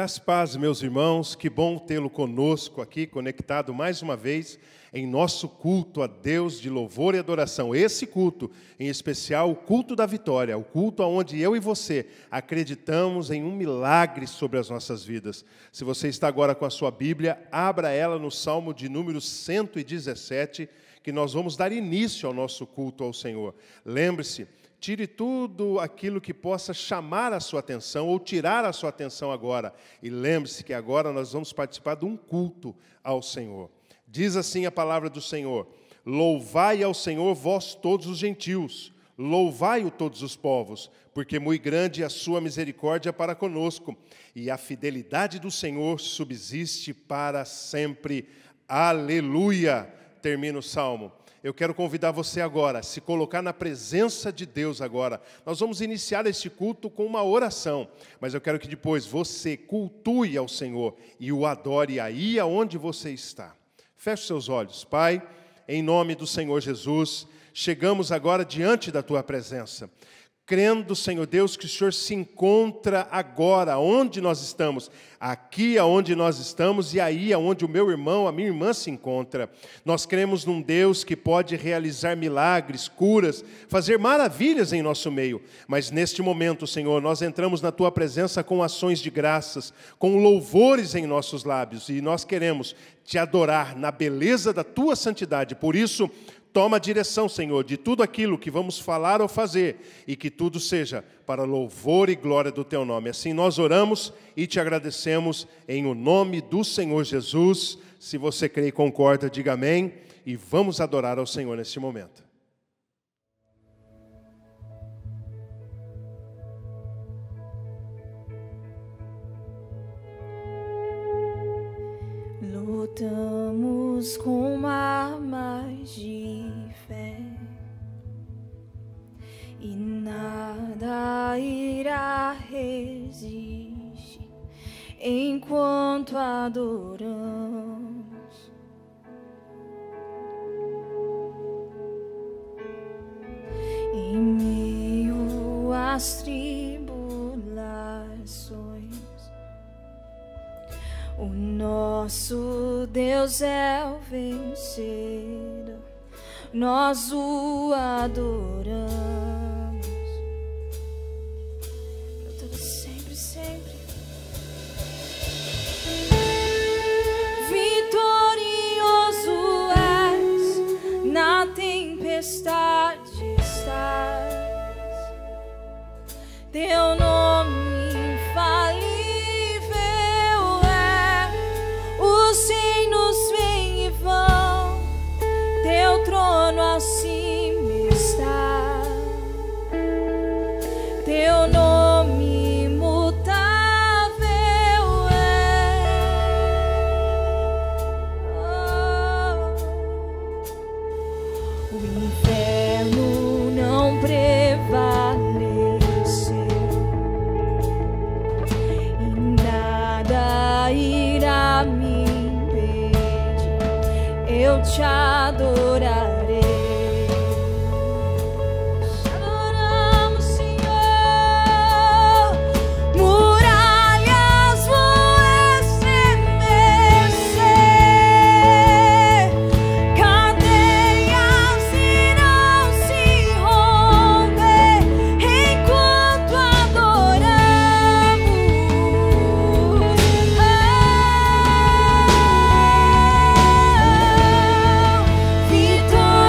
Graça e paz, meus irmãos, que bom tê-lo conosco aqui, conectado mais uma vez em nosso culto a Deus de louvor e adoração. Esse culto, em especial, o culto da vitória, o culto onde eu e você acreditamos em um milagre sobre as nossas vidas. Se você está agora com a sua Bíblia, abra ela no Salmo de número 117, que nós vamos dar início ao nosso culto ao Senhor. Lembre-se, tire tudo aquilo que possa chamar a sua atenção ou tirar a sua atenção agora. E lembre-se que agora nós vamos participar de um culto ao Senhor. Diz assim a palavra do Senhor: louvai ao Senhor vós todos os gentios, louvai-o todos os povos, porque muito grande é a sua misericórdia para conosco, e a fidelidade do Senhor subsiste para sempre. Aleluia! Termina o Salmo. Eu quero convidar você agora a se colocar na presença de Deus agora. Nós vamos iniciar este culto com uma oração, mas eu quero que depois você cultue ao Senhor e o adore aí aonde você está. Feche seus olhos. Pai, em nome do Senhor Jesus, chegamos agora diante da Tua presença, crendo, Senhor Deus, que o Senhor se encontra agora onde nós estamos, aqui aonde nós estamos e aí aonde o meu irmão, a minha irmã se encontra. Nós cremos num Deus que pode realizar milagres, curas, fazer maravilhas em nosso meio. Mas neste momento, Senhor, nós entramos na Tua presença com ações de graças, com louvores em nossos lábios, e nós queremos Te adorar na beleza da Tua santidade. Por isso, toma a direção, Senhor, de tudo aquilo que vamos falar ou fazer, e que tudo seja para louvor e glória do Teu nome. Assim nós oramos e Te agradecemos em o nome do Senhor Jesus. Se você crê e concorda, diga amém, e vamos adorar ao Senhor neste momento. Lutamos com armas de fé e nada irá resistir enquanto adoramos. Em meio às tribulações, o nosso Deus é o vencedor, nós o adoramos. Lutando sempre, sempre. Vitorioso és, na tempestade estás, Teu nome infalível. Os reinos vêm e vão, Teu trono acima está, Teu nome imutável é. O inferno não prevaleceu e nada irá me impedir, eu Te adorarei. Adoramos, Senhor. Muralhas vão estremecer, cadeias irão se romper enquanto adoramos. Vitória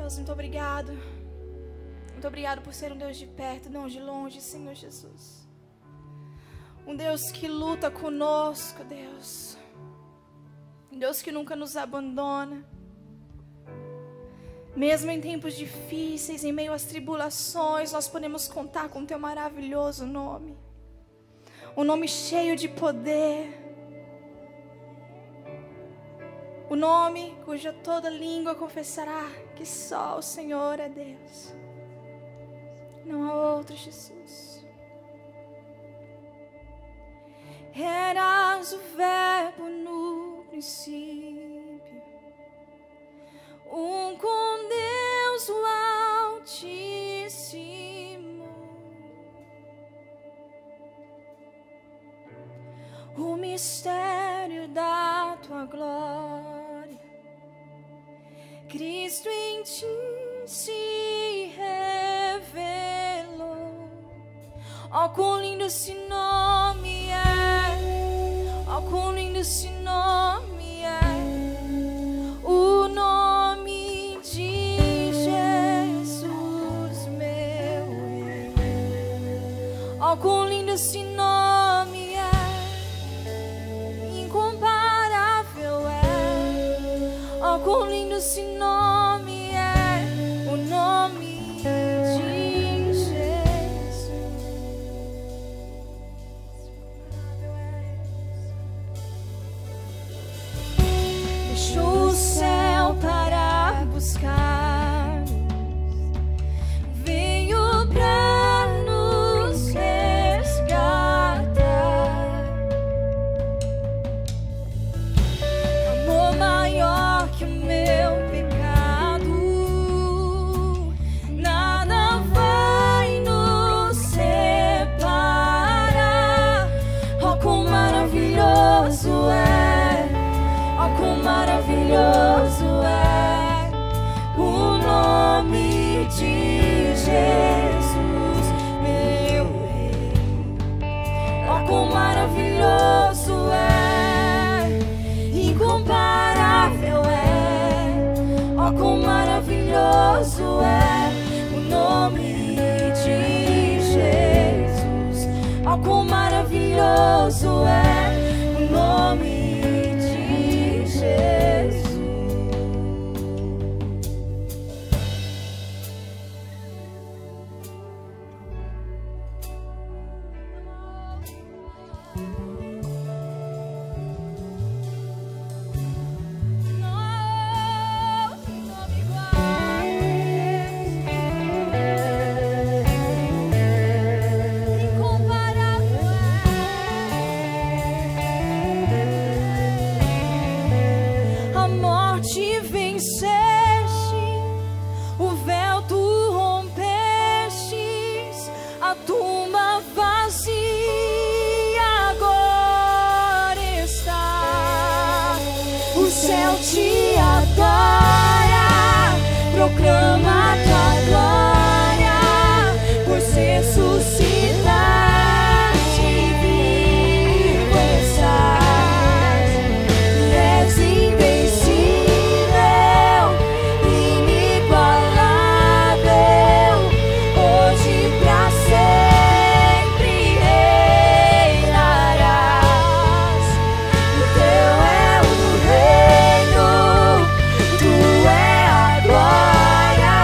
Deus, muito obrigado. Muito obrigado por ser um Deus de perto, não de longe, Senhor Jesus. Um Deus que luta conosco, Deus. Um Deus que nunca nos abandona. Mesmo em tempos difíceis, em meio às tribulações, nós podemos contar com o teu maravilhoso nome. Um nome cheio de poder. O nome cuja toda língua confessará que só o Senhor é Deus. Não há outro, Jesus. Eras o verbo no princípio, um com Deus o Altíssimo. O mistério da tua glória, Cristo em ti se revelou. Oh, quão lindo esse nome é! Oh, quão lindo esse nome é! O nome de Jesus, meu Rei. Oh, quão lindo esse nome é! Incomparável é! Oh, quão lindo esse nome é! O nome de Jesus. Deixou o céu para buscar, veio pra nos resgatar. Amor maior que o meu pecado, nada vai nos separar. Oh, quão maravilhoso é! Oh, quão maravilhoso é o nome de Jesus, meu Rei. Oh, quão maravilhoso é, incomparável é. Oh, quão maravilhoso é o nome de Jesus. Oh, quão maravilhoso é o nome de Jesus. A morte venceste, o véu tu rompestes, a tumba vazia agora está. O céu te adora, proclama tua glória, pois ressuscitaste e vivo estás. És invencível, inigualável, hoje pra sempre reinarás. O teu é o reino, tu é a glória,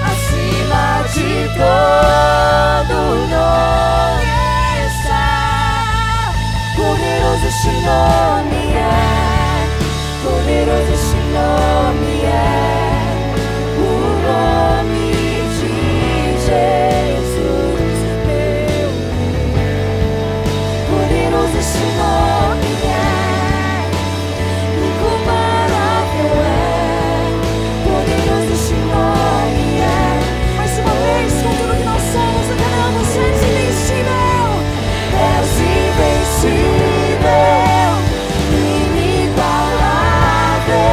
acima de todo nome está. Poderoso este nome é, poderoso este nome é, o nome de Jesus, meu Rei. Poderoso este nome é, incomparável é, poderoso este nome é. Mais uma vez, com tudo que nós somos, declaramos: és invencível, és invencível, inigualável,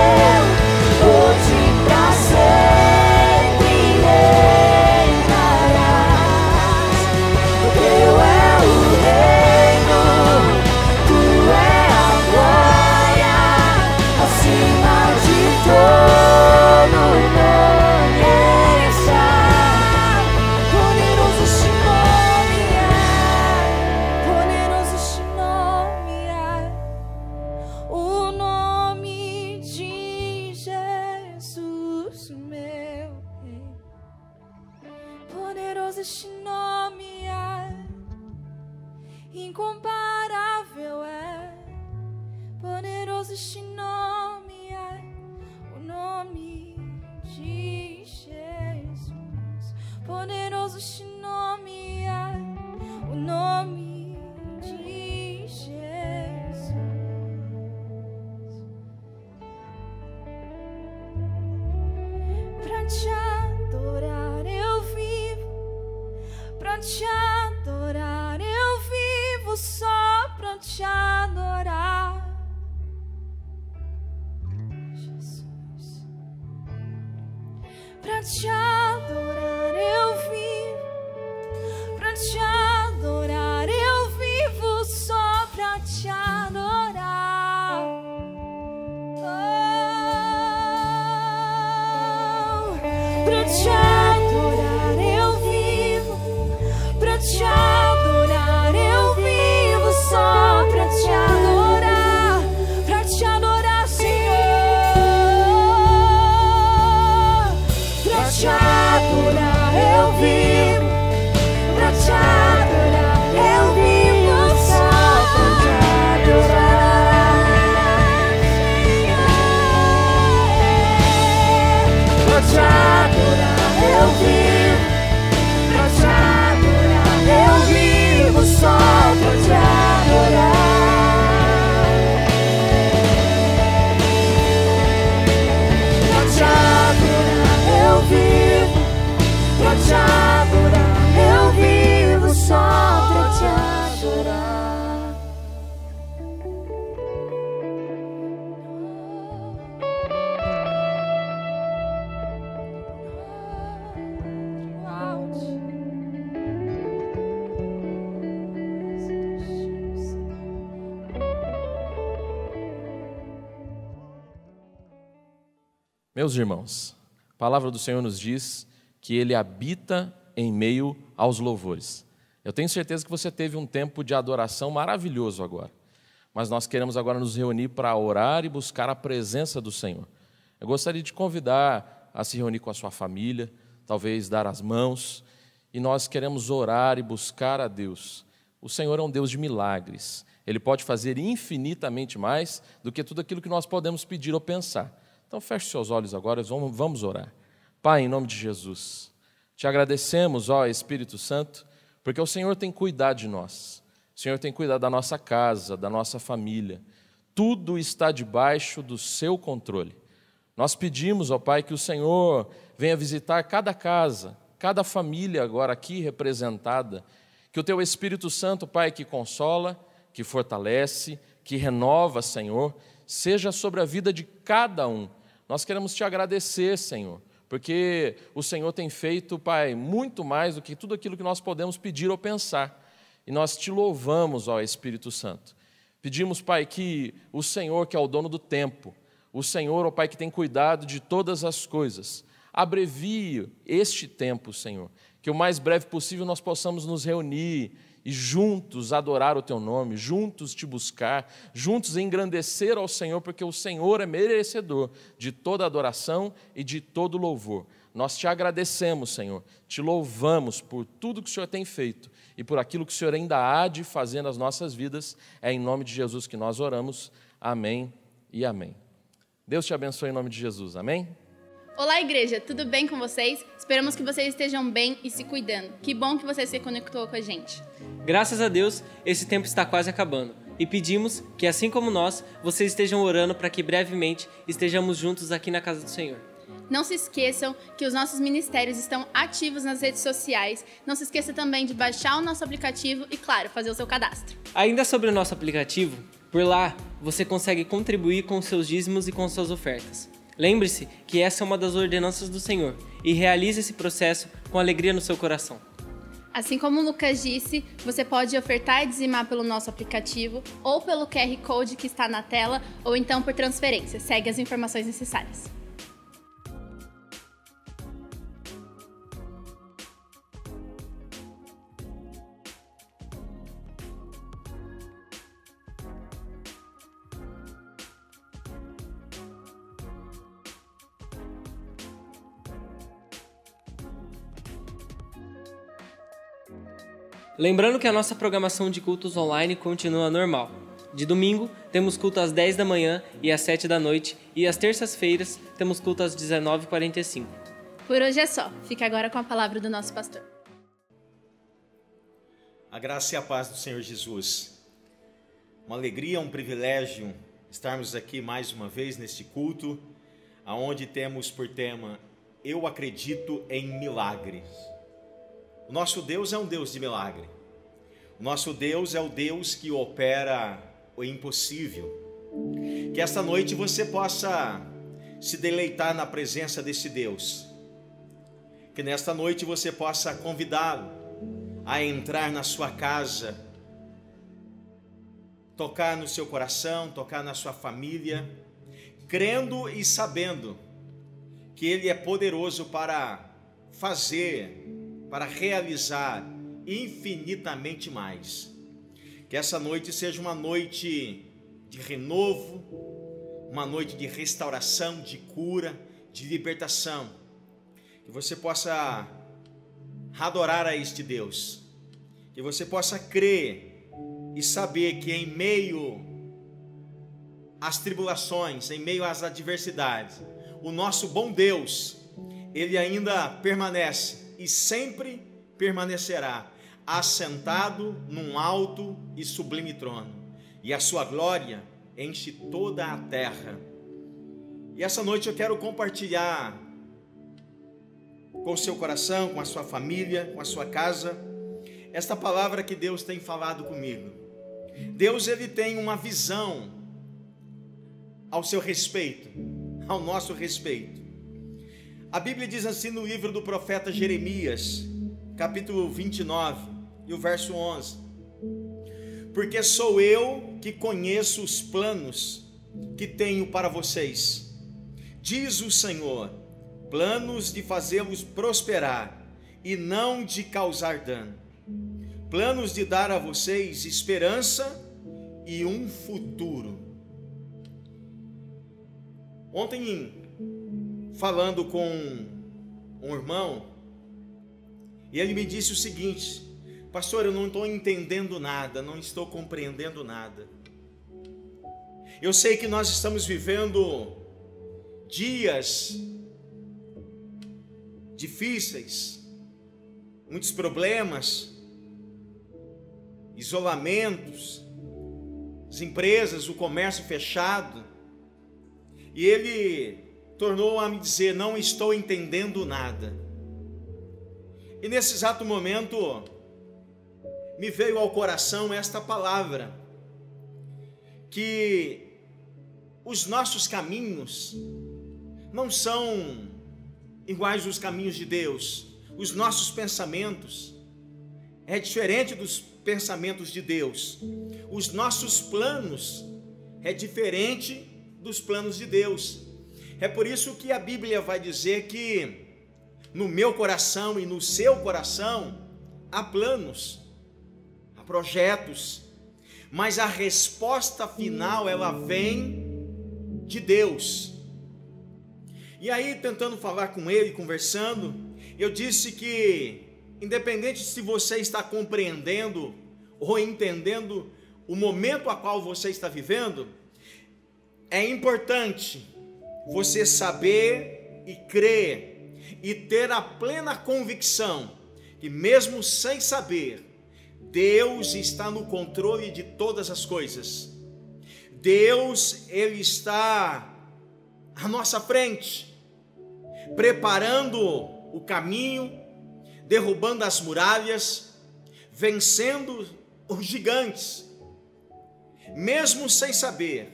Poderoso este nome é o nome de Jesus. Poderoso este nome é o nome de Jesus. Pra te adorar eu vivo, pra te adorar eu vivo, só pra te adorar. Jesus. Pra te adorar eu vivo, pra te adorar eu vivo, só pra te adorar. Pra te adorar eu vivo, pra te adorar eu vivo, só pra te adorar, Senhor. Pra te adorar eu vivo, pra te adorar eu vivo, só pra te adorar, Senhor. Pra te adorar eu vivo, pra te adorar eu vivo, só pra te adorar. Pra te adorar eu vivo, pra te adorar eu vivo, só pra te adorar. Meus irmãos, a palavra do Senhor nos diz que Ele habita em meio aos louvores. Eu tenho certeza que você teve um tempo de adoração maravilhoso agora, mas nós queremos agora nos reunir para orar e buscar a presença do Senhor. Eu gostaria de te convidar a se reunir com a sua família, talvez dar as mãos, e nós queremos orar e buscar a Deus. O Senhor é um Deus de milagres. Ele pode fazer infinitamente mais do que tudo aquilo que nós podemos pedir ou pensar. Então feche seus olhos agora, vamos orar. Pai, em nome de Jesus, te agradecemos, ó Espírito Santo, porque o Senhor tem cuidado de nós. O Senhor tem cuidado da nossa casa, da nossa família. Tudo está debaixo do seu controle. Nós pedimos, ó Pai, que o Senhor venha visitar cada casa, cada família agora aqui representada, que o Teu Espírito Santo, Pai, que consola, que fortalece, que renova, Senhor, seja sobre a vida de cada um. Nós queremos Te agradecer, Senhor, porque o Senhor tem feito, Pai, muito mais do que tudo aquilo que nós podemos pedir ou pensar. E nós Te louvamos, ó Espírito Santo. Pedimos, Pai, que o Senhor, que é o dono do tempo, o Senhor, ó Pai, que tem cuidado de todas as coisas, abrevie este tempo, Senhor, que o mais breve possível nós possamos nos reunir e juntos adorar o Teu nome, juntos Te buscar, juntos engrandecer ao Senhor, porque o Senhor é merecedor de toda adoração e de todo louvor. Nós Te agradecemos, Senhor, Te louvamos por tudo que o Senhor tem feito e por aquilo que o Senhor ainda há de fazer nas nossas vidas. É em nome de Jesus que nós oramos. Amém e amém. Deus te abençoe em nome de Jesus. Amém? Olá, igreja, tudo bem com vocês? Esperamos que vocês estejam bem e se cuidando. Que bom que você se conectou com a gente. Graças a Deus, esse tempo está quase acabando. E pedimos que, assim como nós, vocês estejam orando para que brevemente estejamos juntos aqui na casa do Senhor. Não se esqueçam que os nossos ministérios estão ativos nas redes sociais. Não se esqueça também de baixar o nosso aplicativo e, claro, fazer o seu cadastro. Ainda sobre o nosso aplicativo, por lá você consegue contribuir com seus dízimos e com suas ofertas. Lembre-se que essa é uma das ordenanças do Senhor e realize esse processo com alegria no seu coração. Assim como o Lucas disse, você pode ofertar e dizimar pelo nosso aplicativo ou pelo QR Code que está na tela ou então por transferência. Segue as informações necessárias. Lembrando que a nossa programação de cultos online continua normal. De domingo, temos culto às 10 da manhã e às 7 da noite. E às terças-feiras, temos culto às 19h45. Por hoje é só. Fique agora com a palavra do nosso pastor. A graça e a paz do Senhor Jesus. Uma alegria, um privilégio estarmos aqui mais uma vez neste culto, onde temos por tema, eu acredito em milagres. O nosso Deus é um Deus de milagre. O nosso Deus é o Deus que opera o impossível. Que esta noite você possa se deleitar na presença desse Deus. Que nesta noite você possa convidá-lo a entrar na sua casa, tocar no seu coração, tocar na sua família, crendo e sabendo que Ele é poderoso para fazer, para realizar infinitamente mais. Que essa noite seja uma noite de renovo, uma noite de restauração, de cura, de libertação. Que você possa adorar a este Deus, que você possa crer e saber que em meio às tribulações, em meio às adversidades, o nosso bom Deus, Ele ainda permanece e sempre permanecerá assentado num alto e sublime trono, e a sua glória enche toda a terra. E essa noite eu quero compartilhar com o seu coração, com a sua família, com a sua casa, esta palavra que Deus tem falado comigo. Deus, Ele tem uma visão ao seu respeito, ao nosso respeito. A Bíblia diz assim no livro do profeta Jeremias, capítulo 29, e o verso 11. Porque sou eu que conheço os planos que tenho para vocês, diz o Senhor, planos de fazê-los prosperar e não de causar dano, planos de dar a vocês esperança e um futuro. Ontem, falando com um irmão, e ele me disse o seguinte: pastor, eu não estou entendendo nada, não estou compreendendo nada. Eu sei que nós estamos vivendo dias difíceis, muitos problemas, isolamentos, as empresas, o comércio fechado. E ele tornou a me dizer: não estou entendendo nada. E nesse exato momento me veio ao coração esta palavra, que os nossos caminhos não são iguais aos caminhos de Deus. Os nossos pensamentos é diferente dos pensamentos de Deus. Os nossos planos é diferente dos planos de Deus. É por isso que a Bíblia vai dizer que no meu coração e no seu coração há planos, há projetos, mas a resposta final ela vem de Deus. E aí, tentando falar com ele, conversando, eu disse que independente se você está compreendendo ou entendendo o momento a qual você está vivendo, é importante você saber e crer e ter a plena convicção que mesmo sem saber, Deus está no controle de todas as coisas. Deus, Ele está à nossa frente, preparando o caminho, derrubando as muralhas, vencendo os gigantes, mesmo sem saber,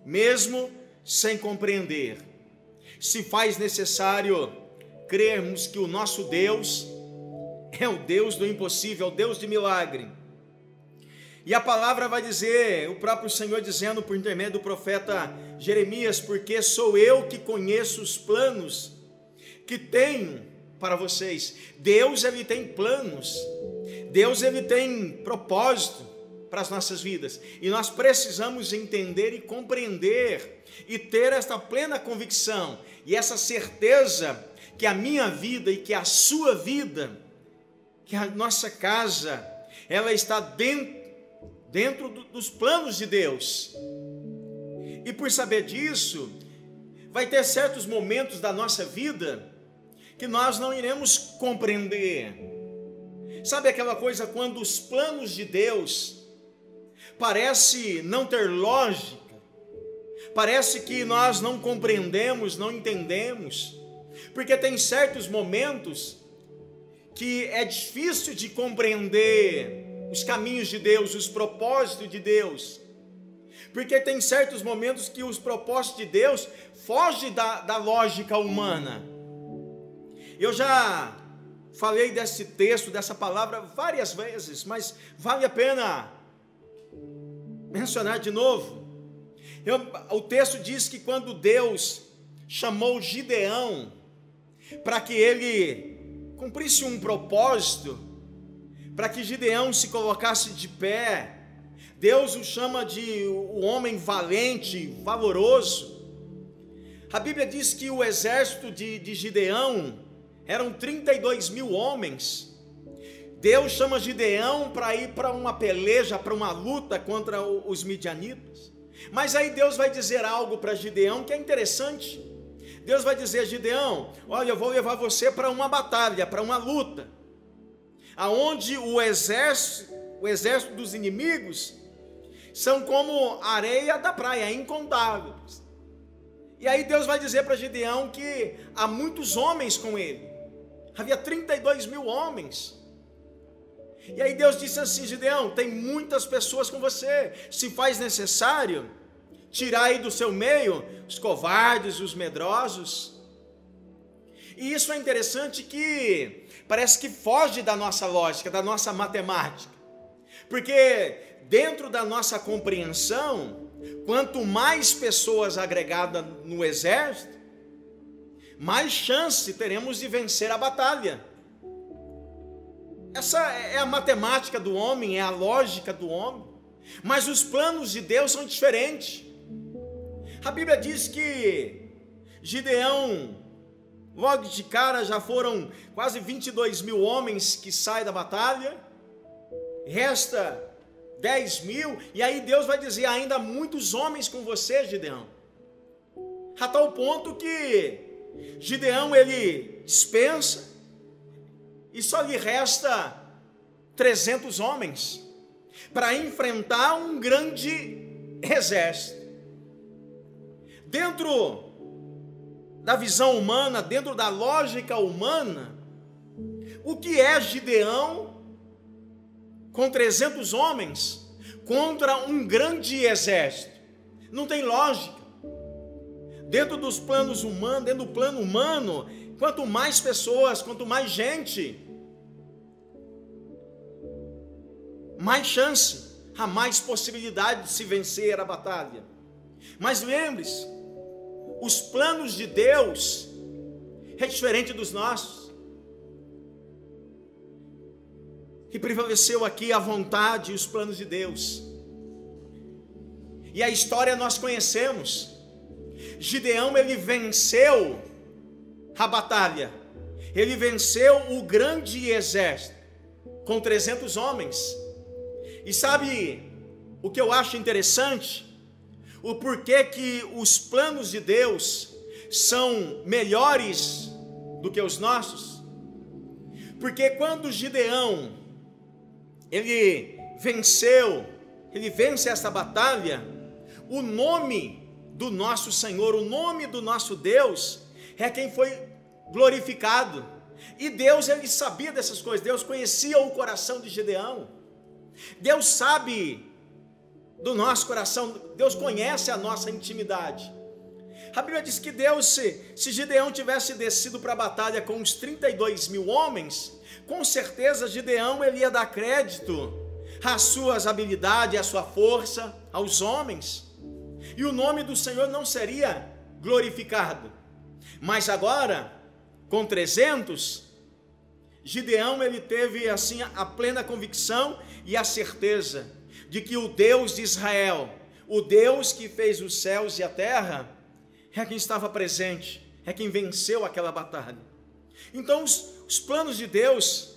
mesmo sem compreender. Se faz necessário crermos que o nosso Deus é o Deus do impossível, é o Deus de milagre. E a palavra vai dizer, o próprio Senhor dizendo por intermédio do profeta Jeremias: porque sou eu que conheço os planos que tenho para vocês. Deus, Ele tem planos, Deus, Ele tem propósito para as nossas vidas, e nós precisamos entender e compreender e ter esta plena convicção e essa certeza que a minha vida e que a sua vida, que a nossa casa, ela está dentro dos planos de Deus. E por saber disso, vai ter certos momentos da nossa vida que nós não iremos compreender. Sabe aquela coisa quando os planos de Deus parece não ter lógica, parece que nós não compreendemos, não entendemos, porque tem certos momentos que é difícil de compreender os caminhos de Deus, os propósitos de Deus, porque tem certos momentos que os propósitos de Deus fogem da lógica humana. Eu já falei desse texto, dessa palavra várias vezes, mas vale a pena mencionar de novo. O texto diz que quando Deus chamou Gideão para que ele cumprisse um propósito, para que Gideão se colocasse de pé, Deus o chama de o homem valente, valoroso. A Bíblia diz que o exército de Gideão eram 32 mil homens. Deus chama Gideão para ir para uma peleja, para uma luta contra os midianitas. Mas aí Deus vai dizer algo para Gideão que é interessante. Deus vai dizer: Gideão, olha, eu vou levar você para uma batalha, para uma luta, aonde o exército dos inimigos são como areia da praia, incontáveis. E aí Deus vai dizer para Gideão que há muitos homens com ele. Havia 32 mil homens. E aí Deus disse assim: Gideão, tem muitas pessoas com você, se faz necessário, tirar aí do seu meio os covardes, os medrosos. E isso é interessante, que parece que foge da nossa lógica, da nossa matemática, porque dentro da nossa compreensão, quanto mais pessoas agregadas no exército, mais chance teremos de vencer a batalha. Essa é a matemática do homem, é a lógica do homem. Mas os planos de Deus são diferentes. A Bíblia diz que Gideão, logo de cara, já foram quase 22 mil homens que saem da batalha, resta 10 mil, e aí Deus vai dizer: ainda há muitos homens com você, Gideão. A tal ponto que Gideão, ele dispensa, e só lhe resta 300 homens para enfrentar um grande exército. Dentro da visão humana, dentro da lógica humana, o que é Gideão com 300 homens contra um grande exército? Não tem lógica. Dentro dos planos humanos, dentro do plano humano, quanto mais pessoas, quanto mais gente, mais chance, há mais possibilidade de se vencer a batalha. Mas lembre-se, os planos de Deus é diferente dos nossos. Que prevaleceu aqui a vontade e os planos de Deus. E a história nós conhecemos. Gideão, ele venceu a batalha. Ele venceu o grande exército com 300 homens. E sabe o que eu acho interessante? O porquê que os planos de Deus são melhores do que os nossos? Porque quando Gideão, ele vence essa batalha, o nome do nosso Senhor, o nome do nosso Deus é quem foi glorificado. E Deus, ele sabia dessas coisas. Deus conhecia o coração de Gideão. Deus sabe do nosso coração. Deus conhece a nossa intimidade. A Bíblia diz que Deus, se Gideão tivesse descido para a batalha com uns 32 mil homens, com certeza Gideão, ele ia dar crédito às suas habilidades, à sua força, aos homens, e o nome do Senhor não seria glorificado. Mas agora, com 300, Gideão, ele teve assim a plena convicção e a certeza de que o Deus de Israel, o Deus que fez os céus e a terra, é quem estava presente, é quem venceu aquela batalha. Então os planos de Deus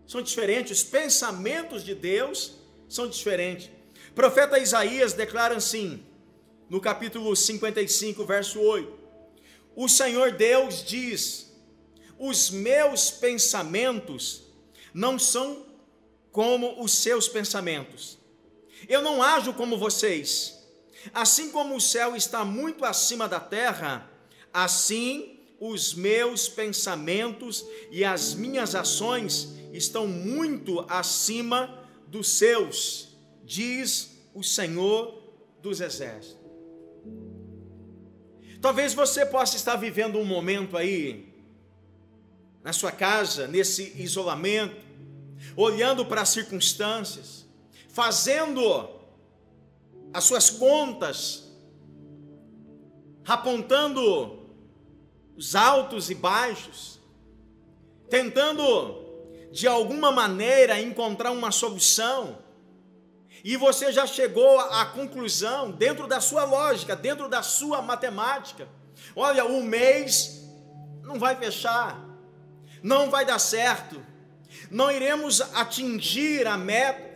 são diferentes, os pensamentos de Deus são diferentes. O profeta Isaías declara assim, no capítulo 55, verso 8: o Senhor Deus diz: os meus pensamentos não são como os seus pensamentos. Eu não ajo como vocês. Assim como o céu está muito acima da terra, assim os meus pensamentos e as minhas ações estão muito acima dos seus, diz o Senhor dos Exércitos. Talvez você possa estar vivendo um momento aí, na sua casa, nesse isolamento, olhando para as circunstâncias, fazendo as suas contas, apontando os altos e baixos, tentando de alguma maneira encontrar uma solução, e você já chegou à conclusão, dentro da sua lógica, dentro da sua matemática: olha, o mês não vai fechar, não vai dar certo, não iremos atingir a meta.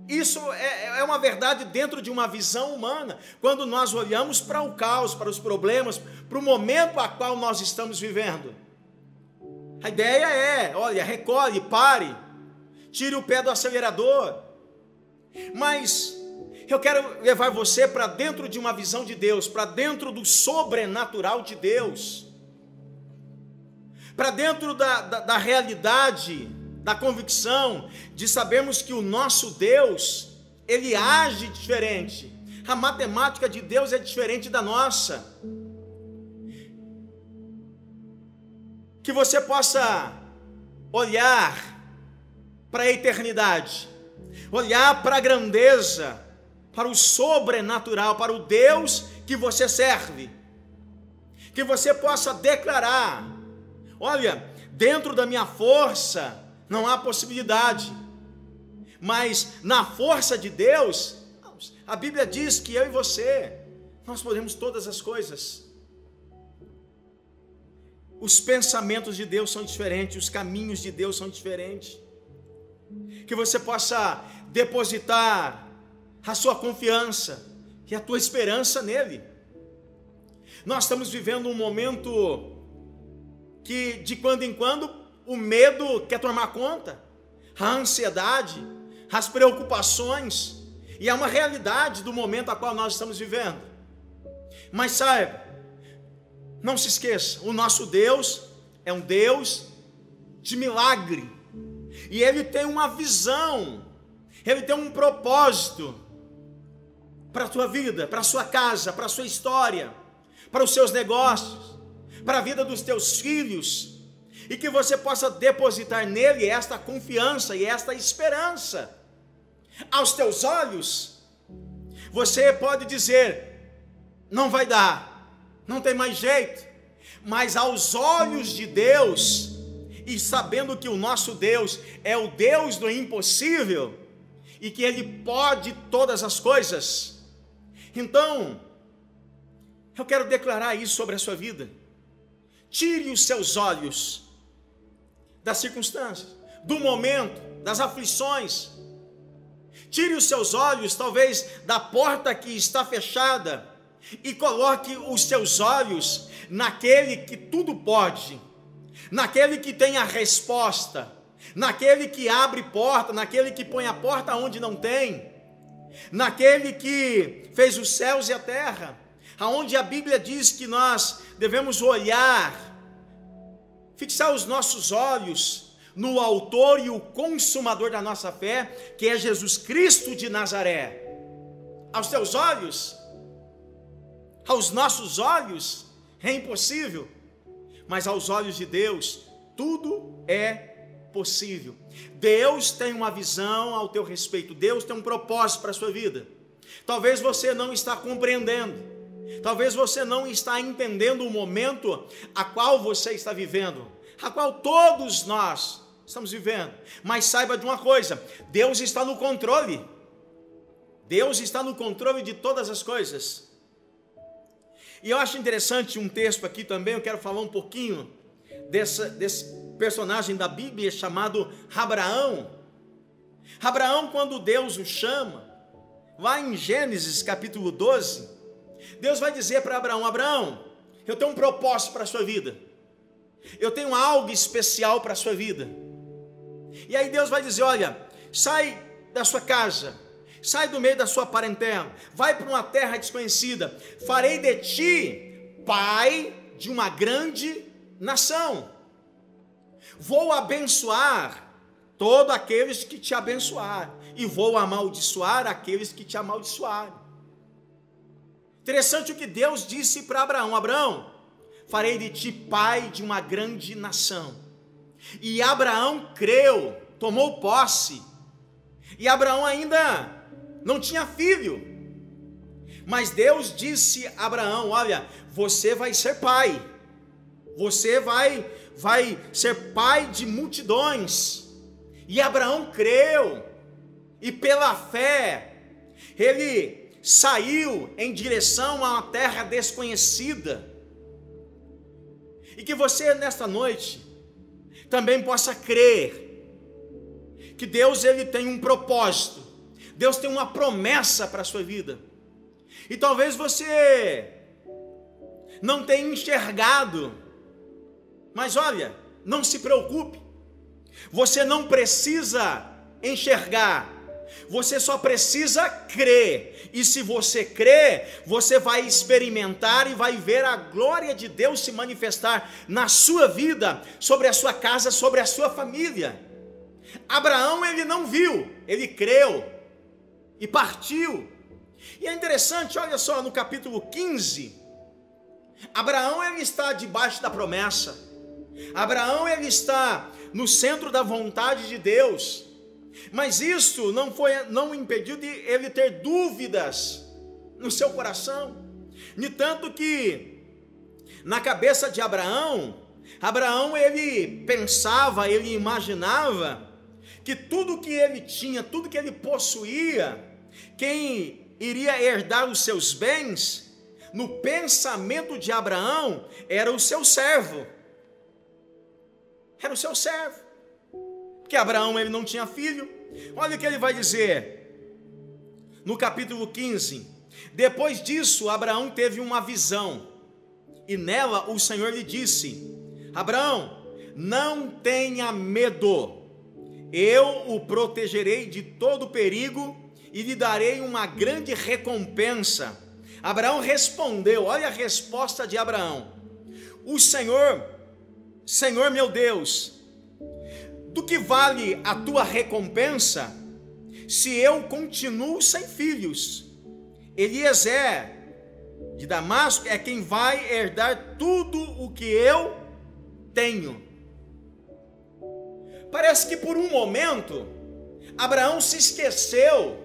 Isso é uma verdade dentro de uma visão humana, quando nós olhamos para o caos, para os problemas, para o momento a qual nós estamos vivendo. A ideia é, olha, recolhe, pare, tire o pé do acelerador. Mas eu quero levar você para dentro de uma visão de Deus, para dentro do sobrenatural de Deus, para dentro da realidade, da convicção de sabermos que o nosso Deus, Ele age diferente. A matemática de Deus é diferente da nossa. Que você possa olhar para a eternidade, olhar para a grandeza, para o sobrenatural, para o Deus que você serve. Que você possa declarar: olha, dentro da minha força não há possibilidade, mas na força de Deus, a Bíblia diz que eu e você, nós podemos todas as coisas. Os pensamentos de Deus são diferentes, os caminhos de Deus são diferentes. Que você possa depositar a sua confiança e a tua esperança nele. Nós estamos vivendo um momento que de quando em quando o medo quer tomar conta, a ansiedade, as preocupações, e é uma realidade do momento a qual nós estamos vivendo. Mas saiba, não se esqueça, o nosso Deus é um Deus de milagre, e Ele tem uma visão, Ele tem um propósito para a tua vida, para a sua casa, para a sua história, para os seus negócios, para a vida dos teus filhos, e que você possa depositar nele esta confiança e esta esperança. Aos teus olhos, você pode dizer: não vai dar, não tem mais jeito, mas aos olhos de Deus, e sabendo que o nosso Deus é o Deus do impossível, e que Ele pode todas as coisas, então, eu quero declarar isso sobre a sua vida. Tire os seus olhos das circunstâncias, do momento, das aflições. Tire os seus olhos, talvez, da porta que está fechada, e coloque os seus olhos naquele que tudo pode, naquele que tem a resposta, naquele que abre porta, naquele que põe a porta onde não tem, naquele que fez os céus e a terra, aonde a Bíblia diz que nós devemos olhar, fixar os nossos olhos no autor e o consumador da nossa fé, que é Jesus Cristo de Nazaré. Aos teus olhos, aos nossos olhos, é impossível, mas aos olhos de Deus, tudo é possível. Deus tem uma visão ao teu respeito, Deus tem um propósito para a sua vida. Talvez você não está compreendendo, talvez você não está entendendo o momento a qual você está vivendo, a qual todos nós estamos vivendo, mas saiba de uma coisa: Deus está no controle, Deus está no controle de todas as coisas. E eu acho interessante um texto aqui também, eu quero falar um pouquinho desse personagem da Bíblia chamado Abraão. Abraão, quando Deus o chama, lá em Gênesis capítulo 12, Deus vai dizer para Abraão: Abraão, eu tenho um propósito para a sua vida, eu tenho algo especial para a sua vida. E aí Deus vai dizer: olha, sai da sua casa, sai do meio da sua parentela, vai para uma terra desconhecida, farei de ti pai de uma grande nação, vou abençoar todos aqueles que te abençoarem, e vou amaldiçoar aqueles que te amaldiçoarem. Interessante o que Deus disse para Abraão: Abraão, farei de ti pai de uma grande nação. E Abraão creu, tomou posse, e Abraão ainda não tinha filho, mas Deus disse a Abraão: olha, você vai ser pai, você vai ser pai de multidões. E Abraão creu, e pela fé, ele saiu em direção a uma terra desconhecida. E que você nesta noite também possa crer que Deus, ele tem um propósito, Deus tem uma promessa para a sua vida. E talvez você não tenha enxergado, mas olha, não se preocupe, você não precisa enxergar, você só precisa crer. E se você crer, você vai experimentar e vai ver a glória de Deus se manifestar na sua vida, sobre a sua casa, sobre a sua família. Abraão, ele não viu, ele creu e partiu. E é interessante, olha só, no capítulo 15, Abraão, ele está debaixo da promessa, Abraão, ele está no centro da vontade de Deus, mas isso não impediu de ele ter dúvidas no seu coração, de tanto que na cabeça de Abraão, ele pensava, ele imaginava que tudo que ele tinha, tudo que ele possuía, quem iria herdar os seus bens, no pensamento de Abraão, era o seu servo. Era o seu servo. Porque Abraão, ele não tinha filho. Olha o que ele vai dizer no capítulo 15. Depois disso, Abraão teve uma visão, e nela o Senhor lhe disse: Abraão, não tenha medo, eu o protegerei de todo perigo e lhe darei uma grande recompensa. Abraão respondeu, olha a resposta de Abraão: o Senhor meu Deus, do que vale a tua recompensa, se eu continuo sem filhos? Eliezer de Damasco é quem vai herdar tudo o que eu tenho. Parece que por um momento, Abraão se esqueceu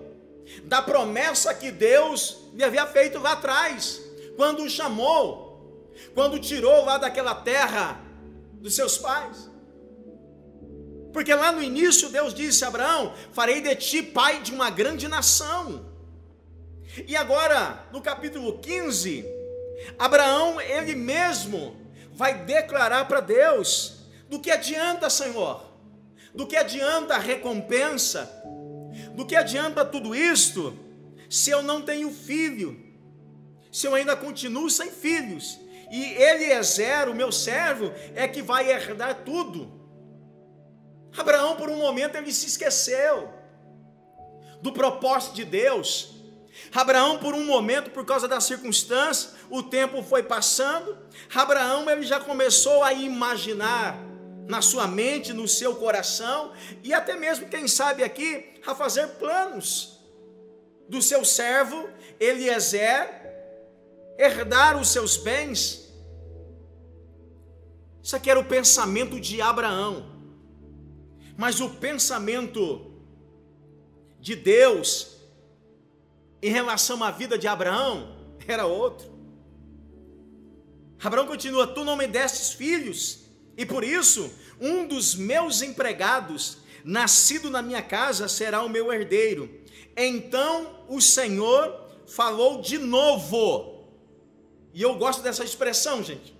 da promessa que Deus lhe havia feito lá atrás, quando o chamou, quando tirou lá daquela terra dos seus pais. Porque lá no início Deus disse a Abraão: farei de ti pai de uma grande nação. E agora, no capítulo 15, Abraão, ele mesmo, vai declarar para Deus: do que adianta, Senhor? Do que adianta a recompensa? Do que adianta tudo isto, se eu não tenho filho? Se eu ainda continuo sem filhos? E Eliezer, o meu servo, é que vai herdar tudo. Abraão, por um momento, ele se esqueceu do propósito de Deus. Abraão, por um momento, por causa das circunstâncias, o tempo foi passando, Abraão, ele já começou a imaginar na sua mente, no seu coração, e até mesmo, quem sabe aqui, a fazer planos do seu servo Eliezer herdar os seus bens. Isso aqui era o pensamento de Abraão. Mas o pensamento de Deus em relação à vida de Abraão era outro. Abraão continua: tu não me destes filhos, e por isso um dos meus empregados, nascido na minha casa, será o meu herdeiro. Então o Senhor falou de novo, e eu gosto dessa expressão, gente.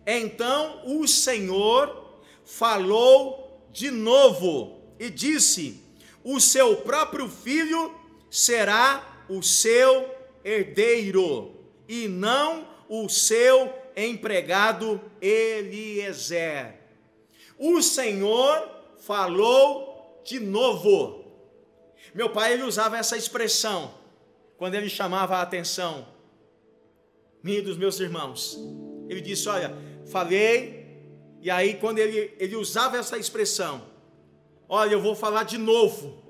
Então o Senhor falou de novo e disse: o seu próprio filho será o seu herdeiro, e não o seu empregado Eliezer. O Senhor falou de novo. Meu pai, ele usava essa expressão quando ele chamava a atenção minha e dos meus irmãos. Ele disse: olha, falei, e aí quando ele usava essa expressão, olha, eu vou falar de novo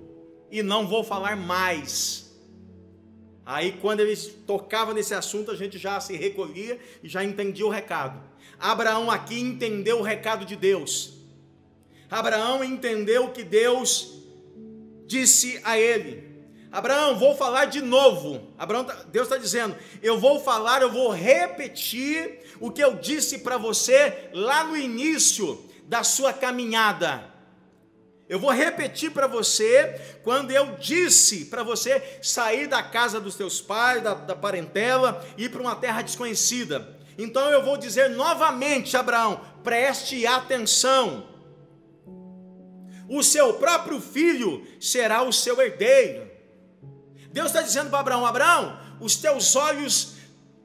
e não vou falar mais. Aí quando eles tocavam nesse assunto, a gente já se recolhia e já entendia o recado. Abraão aqui entendeu o recado de Deus. Abraão entendeu o que Deus disse a ele. Abraão, vou falar de novo. Deus está dizendo, eu vou repetir o que eu disse para você lá no início da sua caminhada. Eu vou repetir para você quando eu disse para você sair da casa dos teus pais, da parentela, e ir para uma terra desconhecida. Então eu vou dizer novamente, Abraão, preste atenção. O seu próprio filho será o seu herdeiro. Deus está dizendo para Abraão: Abraão, os teus olhos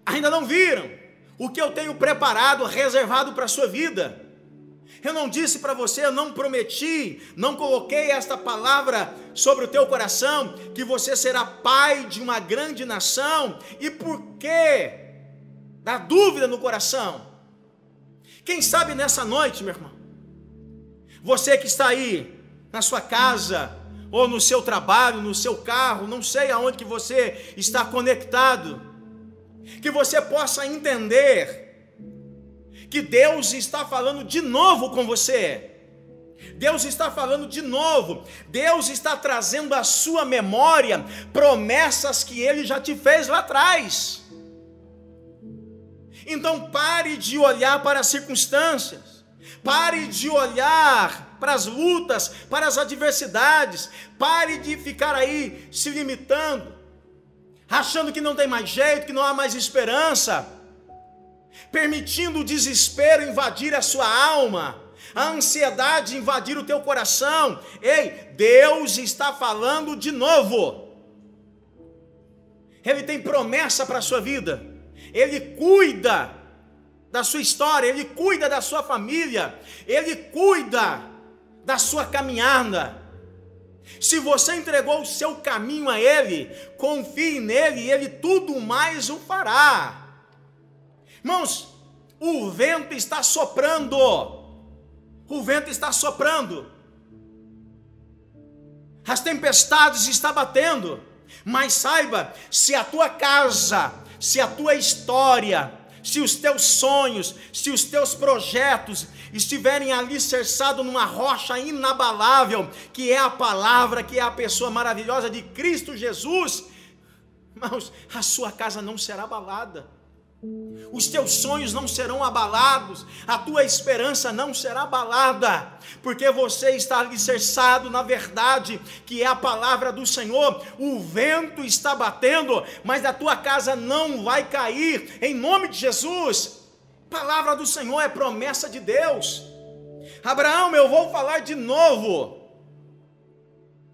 ainda não viram o que eu tenho preparado, reservado para a sua vida. Eu não disse para você, eu não prometi, não coloquei esta palavra sobre o teu coração, que você será pai de uma grande nação. E por que dá dúvida no coração? Quem sabe nessa noite, meu irmão, você que está aí na sua casa, ou no seu trabalho, no seu carro, não sei aonde que você está conectado, que você possa entender que Deus está falando de novo com você. Deus está falando de novo. Deus está trazendo à sua memória promessas que Ele já te fez lá atrás. Então pare de olhar para as circunstâncias, pare de olhar para as lutas, para as adversidades, pare de ficar aí se limitando, achando que não tem mais jeito, que não há mais esperança, permitindo o desespero invadir a sua alma, a ansiedade invadir o teu coração. Ei, Deus está falando de novo. Ele tem promessa para a sua vida. Ele cuida da sua história, Ele cuida da sua família, Ele cuida da sua caminhada. Se você entregou o seu caminho a Ele, confie nele e Ele tudo mais o fará. Irmãos, o vento está soprando. O vento está soprando. As tempestades estão batendo. Mas saiba, se a tua casa, se a tua história, se os teus sonhos, se os teus projetos estiverem alicerçados numa rocha inabalável, que é a palavra, que é a pessoa maravilhosa de Cristo Jesus, irmãos, a sua casa não será abalada. Os teus sonhos não serão abalados, a tua esperança não será abalada, porque você está alicerçado na verdade, que é a palavra do Senhor. O vento está batendo, mas a tua casa não vai cair, em nome de Jesus. Palavra do Senhor é promessa de Deus. Abraão, eu vou falar de novo.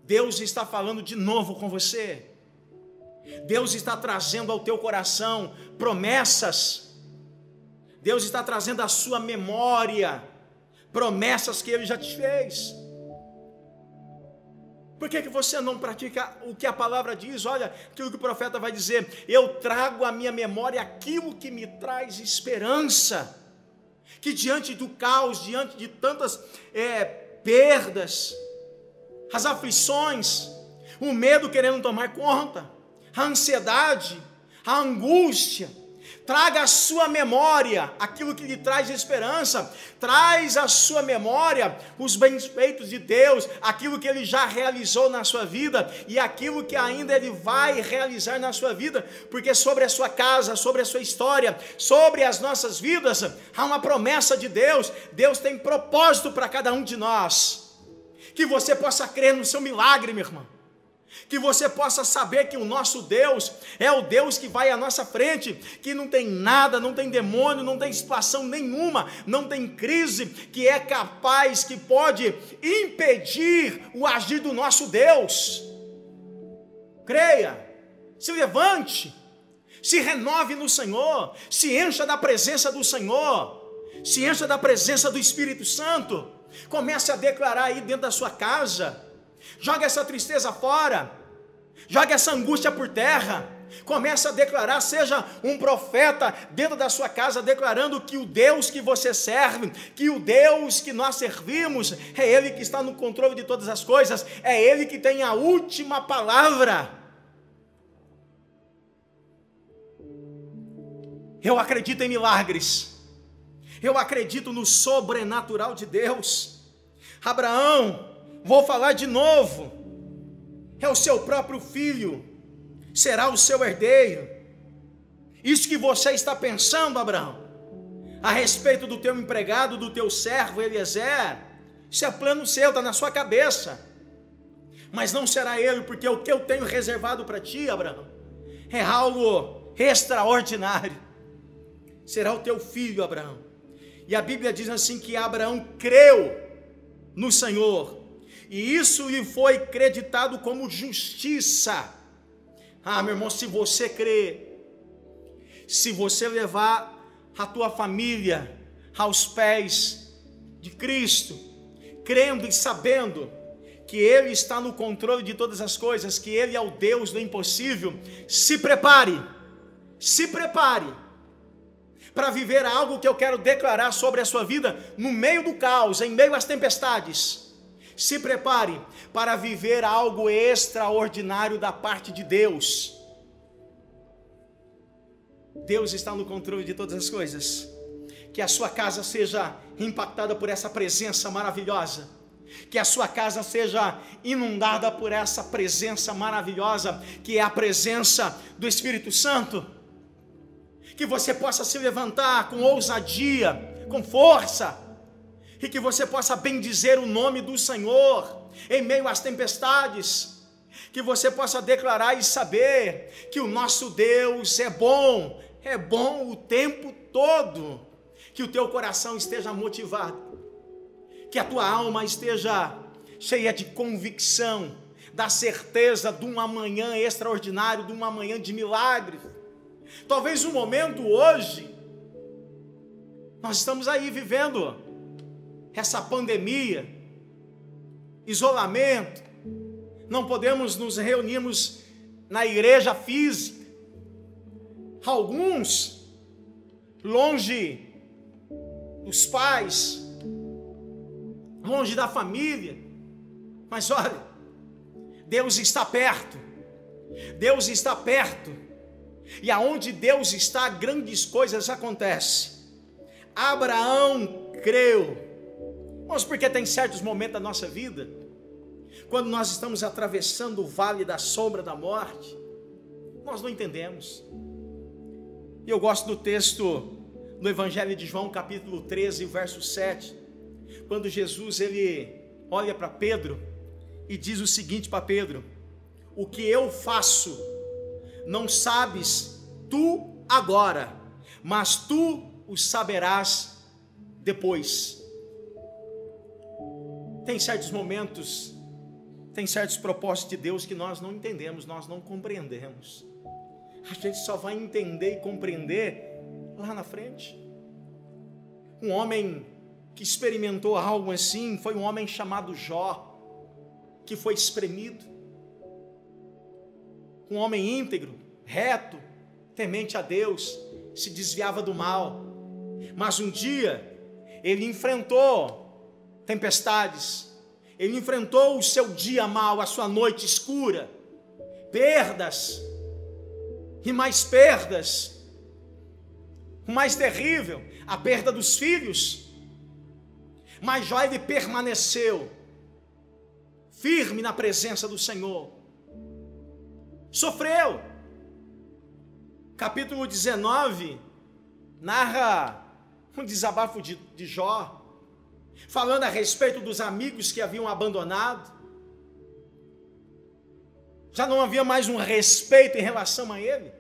Deus está falando de novo com você. Deus está trazendo ao teu coração promessas. Deus está trazendo à sua memória promessas que Ele já te fez. Por que você não pratica o que a palavra diz? Olha, aquilo que o profeta vai dizer: eu trago à minha memória aquilo que me traz esperança. Que diante do caos, diante de tantas perdas, as aflições, o medo querendo tomar conta, a ansiedade, a angústia, traga à sua memória aquilo que lhe traz esperança, traz à sua memória os bem-feitos de Deus, aquilo que Ele já realizou na sua vida e aquilo que ainda Ele vai realizar na sua vida, porque sobre a sua casa, sobre a sua história, sobre as nossas vidas, há uma promessa de Deus. Deus tem propósito para cada um de nós, que você possa crer no seu milagre, meu irmão. Que você possa saber que o nosso Deus é o Deus que vai à nossa frente, que não tem nada, não tem demônio, não tem situação nenhuma, não tem crise que é capaz, que pode impedir o agir do nosso Deus. Creia, se levante, se renove no Senhor, se encha da presença do Senhor, se encha da presença do Espírito Santo. Comece a declarar aí dentro da sua casa. Joga essa tristeza fora, joga essa angústia por terra, comece a declarar, seja um profeta dentro da sua casa, declarando que o Deus que você serve, que o Deus que nós servimos, é Ele que está no controle de todas as coisas, é Ele que tem a última palavra. Eu acredito em milagres, eu acredito no sobrenatural de Deus. Abraão, vou falar de novo, é o seu próprio filho, será o seu herdeiro. Isso que você está pensando, Abraão, a respeito do teu empregado, do teu servo Eliezer, isso é plano seu, está na sua cabeça, mas não será ele, porque o que eu tenho reservado para ti, Abraão, é algo extraordinário. Será o teu filho, Abraão. E a Bíblia diz assim que Abraão creu no Senhor, e isso lhe foi creditado como justiça. Ah, meu irmão, se você crer, se você levar a tua família aos pés de Cristo, crendo e sabendo que Ele está no controle de todas as coisas, que Ele é o Deus do impossível, se prepare para viver algo que eu quero declarar sobre a sua vida no meio do caos, em meio às tempestades. Se prepare para viver algo extraordinário da parte de Deus. Deus está no controle de todas as coisas. Que a sua casa seja impactada por essa presença maravilhosa. Que a sua casa seja inundada por essa presença maravilhosa, que é a presença do Espírito Santo. Que você possa se levantar com ousadia, com força, e que você possa bendizer o nome do Senhor em meio às tempestades, que você possa declarar e saber que o nosso Deus é bom o tempo todo, que o teu coração esteja motivado, que a tua alma esteja cheia de convicção, da certeza de um amanhã extraordinário, de um amanhã de milagre. Talvez um momento hoje, nós estamos aí vivendo essa pandemia, isolamento, não podemos nos reunirmos na igreja física, alguns longe dos pais, longe da família, mas olha, Deus está perto, e aonde Deus está, grandes coisas acontecem. Abraão creu. Mas porque tem certos momentos da nossa vida, quando nós estamos atravessando o vale da sombra da morte, nós não entendemos. E eu gosto do texto no Evangelho de João, capítulo 13, verso 7, quando Jesus ele olha para Pedro e diz o seguinte para Pedro: o que eu faço, não sabes tu agora, mas tu o saberás depois. Tem certos momentos, tem certos propósitos de Deus que nós não entendemos, nós não compreendemos. A gente só vai entender e compreender lá na frente. Um homem que experimentou algo assim foi um homem chamado Jó, que foi espremido. Um homem íntegro, reto, temente a Deus, se desviava do mal. Mas um dia ele enfrentou tempestades, ele enfrentou o seu dia mau, a sua noite escura, perdas, e mais perdas, o mais terrível, a perda dos filhos. Mas Jó ele permaneceu firme na presença do Senhor, sofreu. Capítulo 19 narra um desabafo de Jó, falando a respeito dos amigos que haviam abandonado. Já não havia mais um respeito em relação a ele.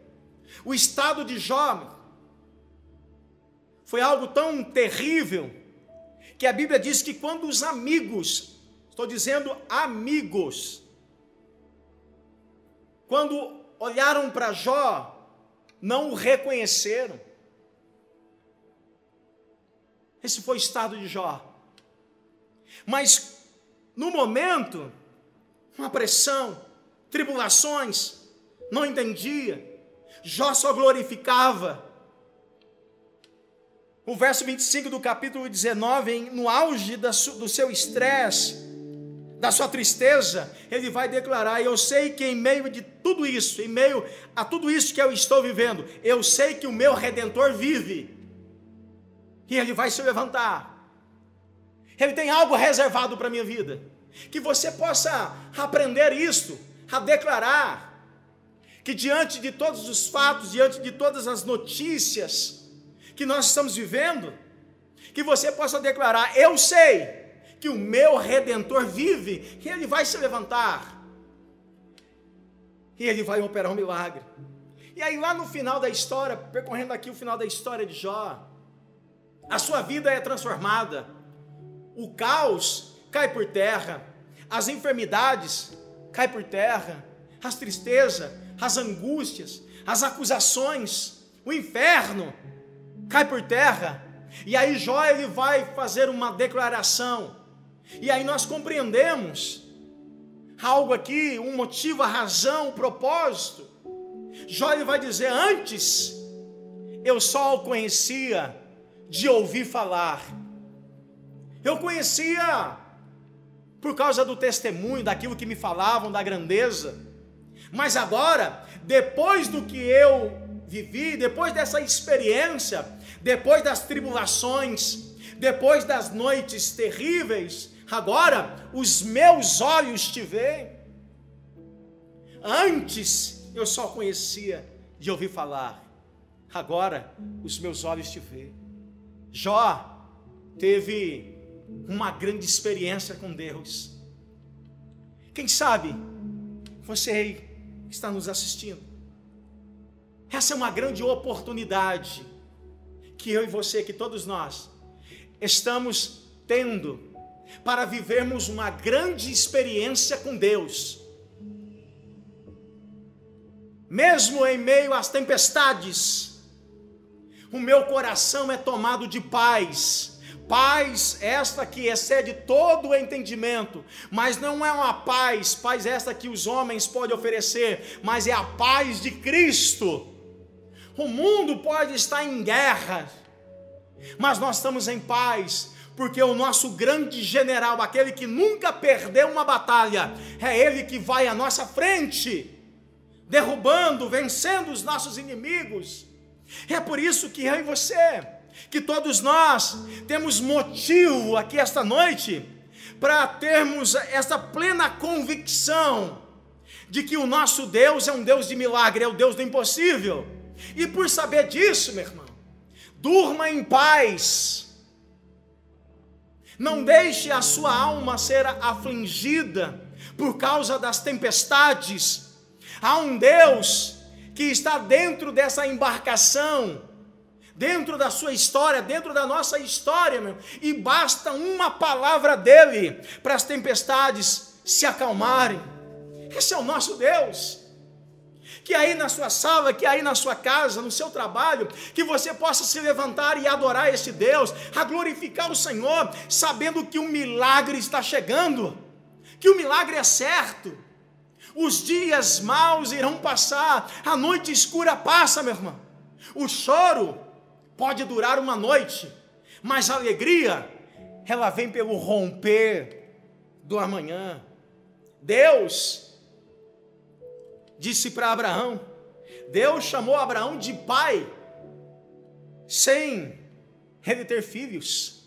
O estado de Jó foi algo tão terrível que a Bíblia diz que quando os amigos, estou dizendo amigos, quando olharam para Jó, não o reconheceram. Esse foi o estado de Jó. Mas no momento, uma pressão, tribulações, não entendia. Jó só glorificava. O verso 25 do capítulo 19, no auge do seu estresse, da sua tristeza, ele vai declarar: eu sei que em meio de tudo isso, em meio a tudo isso que eu estou vivendo, eu sei que o meu Redentor vive. E ele vai se levantar. Ele tem algo reservado para a minha vida. Que você possa aprender isto, a declarar que diante de todos os fatos, diante de todas as notícias que nós estamos vivendo, que você possa declarar: eu sei que o meu Redentor vive, e ele vai se levantar, e ele vai operar um milagre. E aí lá no final da história, percorrendo aqui o final da história de Jó, a sua vida é transformada, o caos cai por terra, as enfermidades caem por terra, as tristezas, as angústias, as acusações, o inferno cai por terra. E aí Jó, ele vai fazer uma declaração, e aí nós compreendemos algo aqui, um motivo, a razão, o propósito. Jó, ele vai dizer: antes eu só o conhecia de ouvir falar, eu conhecia por causa do testemunho, daquilo que me falavam, da grandeza, mas agora, depois do que eu vivi, depois dessa experiência, depois das tribulações, depois das noites terríveis, agora os meus olhos te veem. Antes eu só conhecia de ouvir falar, agora os meus olhos te veem. Jó teve uma grande experiência com Deus. Quem sabe você que está nos assistindo, essa é uma grande oportunidade que eu e você, que todos nós estamos tendo para vivermos uma grande experiência com Deus. Mesmo em meio às tempestades, o meu coração é tomado de paz. Paz esta que excede todo o entendimento, mas não é uma paz esta que os homens podem oferecer, mas é a paz de Cristo. O mundo pode estar em guerra, mas nós estamos em paz, porque o nosso grande general, aquele que nunca perdeu uma batalha, é ele que vai à nossa frente, derrubando, vencendo os nossos inimigos. É por isso que eu e você, que todos nós temos motivo aqui esta noite para termos esta plena convicção de que o nosso Deus é um Deus de milagre, é o Deus do impossível. E por saber disso, meu irmão, durma em paz. Não deixe a sua alma ser afligida por causa das tempestades. Há um Deus que está dentro dessa embarcação, dentro da sua história, dentro da nossa história, meu, e basta uma palavra dele para as tempestades se acalmarem. Esse é o nosso Deus. Que aí na sua sala, que aí na sua casa, no seu trabalho, que você possa se levantar e adorar esse Deus, a glorificar o Senhor, sabendo que o milagre está chegando, que o milagre é certo. Os dias maus irão passar, a noite escura passa, meu irmão. O choro pode durar uma noite, mas a alegria, ela vem pelo romper do amanhã. Deus disse para Abraão, Deus chamou Abraão de pai, sem ele ter filhos.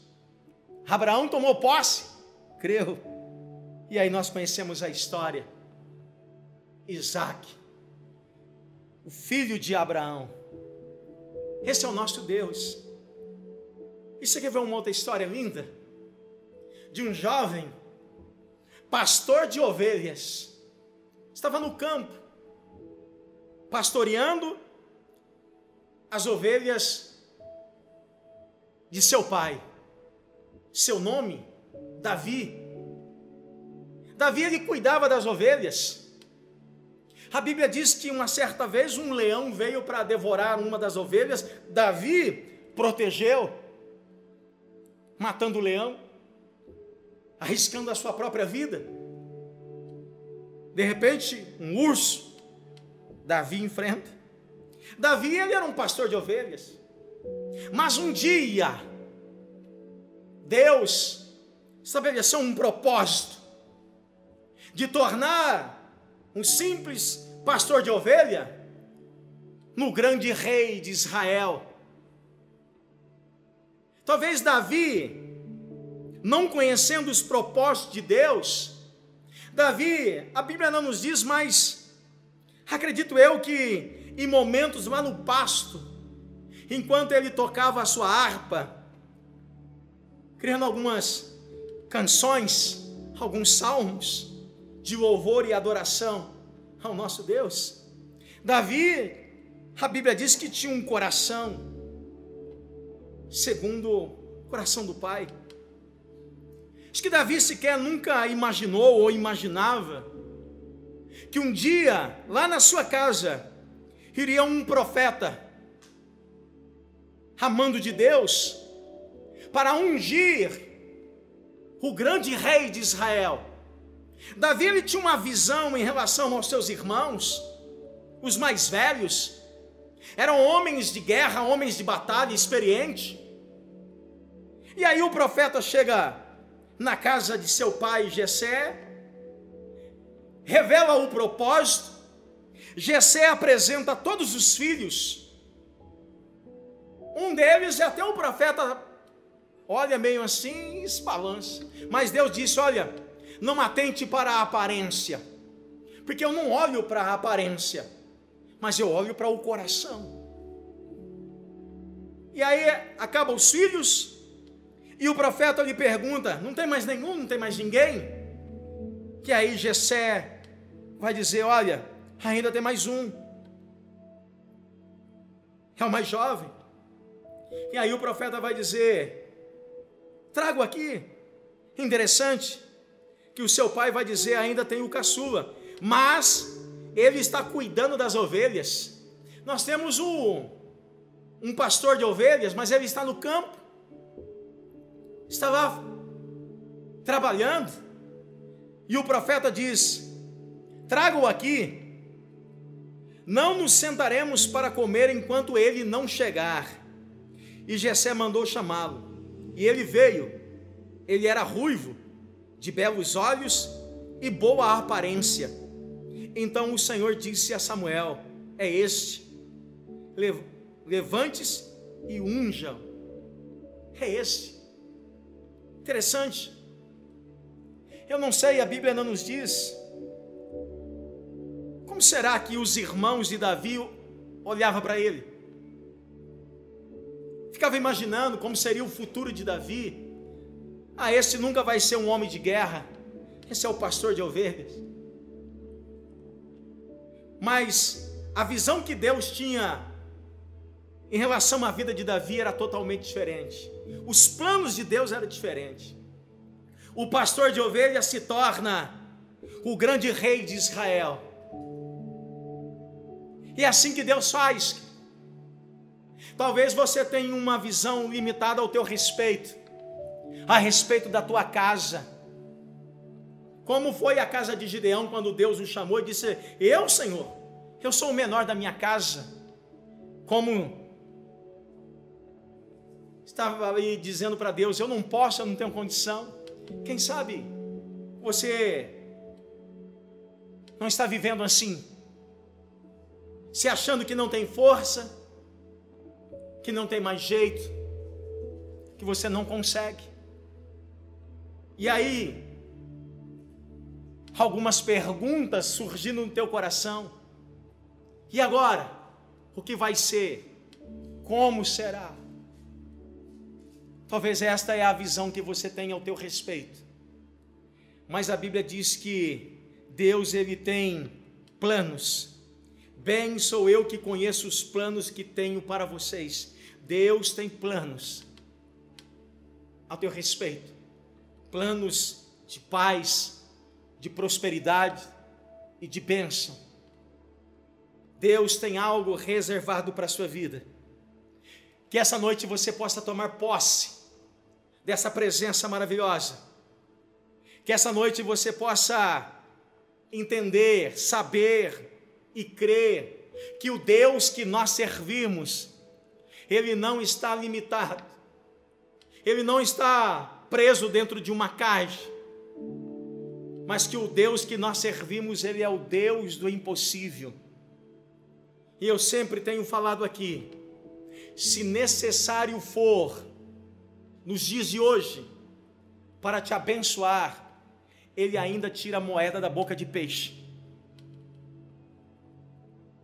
Abraão tomou posse, creu, e aí nós conhecemos a história. Isaac, o filho de Abraão. Esse é o nosso Deus. E você quer ver uma outra história linda? De um jovem pastor de ovelhas, estava no campo, pastoreando as ovelhas de seu pai. Seu nome, Davi. Davi, ele cuidava das ovelhas. A Bíblia diz que uma certa vez um leão veio para devorar uma das ovelhas. Davi protegeu, matando o leão, arriscando a sua própria vida. De repente, um urso, Davi enfrenta. Davi, ele era um pastor de ovelhas. Mas um dia, Deus estabeleceu um propósito de tornar um simples pastor de ovelha no grande rei de Israel. Talvez Davi, não conhecendo os propósitos de Deus, Davi, a Bíblia não nos diz, mas acredito eu que em momentos lá no pasto, enquanto ele tocava a sua harpa, criando algumas canções, alguns salmos de louvor e adoração ao nosso Deus, Davi, a Bíblia diz que tinha um coração segundo o coração do Pai. Acho que Davi sequer nunca imaginou ou imaginava que um dia, lá na sua casa, iria um profeta, amando de Deus, para ungir o grande rei de Israel. Davi, ele tinha uma visão em relação aos seus irmãos, os mais velhos, eram homens de guerra, homens de batalha, experientes. E aí o profeta chega na casa de seu pai Jessé, revela o propósito. Jessé apresenta todos os filhos. Um deles, até o profeta olha meio assim e se balança. Mas Deus disse, olha, não atente para a aparência, porque eu não olho para a aparência, mas eu olho para o coração. E aí acaba os filhos, e o profeta lhe pergunta, não tem mais nenhum, não tem mais ninguém? Que aí Jessé vai dizer, olha, ainda tem mais um, é o mais jovem. E aí o profeta vai dizer, trago aqui. Interessante que o seu pai vai dizer, ainda tem o caçula, mas ele está cuidando das ovelhas. Nós temos um pastor de ovelhas, mas ele está no campo, está lá trabalhando. E o profeta diz, traga-o aqui, não nos sentaremos para comer enquanto ele não chegar. E Jessé mandou chamá-lo, e ele veio. Ele era ruivo, de belos olhos e boa aparência. Então o Senhor disse a Samuel, é este, levante-se e unja. É este. Interessante. Eu não sei, a Bíblia não nos diz. Como será que os irmãos de Davi olhavam para ele? Ficava imaginando como seria o futuro de Davi. Ah, esse nunca vai ser um homem de guerra, esse é o pastor de ovelhas. Mas a visão que Deus tinha em relação à vida de Davi era totalmente diferente. Os planos de Deus eram diferentes. O pastor de ovelhas se torna o grande rei de Israel. E é assim que Deus faz. Talvez você tenha uma visão limitada ao teu respeito, a respeito da tua casa. Como foi a casa de Gideão quando Deus o chamou e disse, eu, Senhor, eu sou o menor da minha casa. Como estava ali dizendo para Deus, eu não posso, eu não tenho condição. Quem sabe você não está vivendo assim, se achando que não tem força, que não tem mais jeito, que você não consegue. E aí, algumas perguntas surgindo no teu coração. E agora? O que vai ser? Como será? Talvez esta é a visão que você tem ao teu respeito. Mas a Bíblia diz que Deus, ele tem planos. Bem sou eu que conheço os planos que tenho para vocês. Deus tem planos a teu respeito. Planos de paz, de prosperidade e de bênção. Deus tem algo reservado para a sua vida. Que essa noite você possa tomar posse dessa presença maravilhosa. Que essa noite você possa entender, saber e crer que o Deus que nós servimos, Ele não está limitado. Ele não está preso dentro de uma caixa. Mas que o Deus que nós servimos, Ele é o Deus do impossível. E eu sempre tenho falado aqui, se necessário for, nos dias de hoje, para te abençoar, Ele ainda tira a moeda da boca de peixe.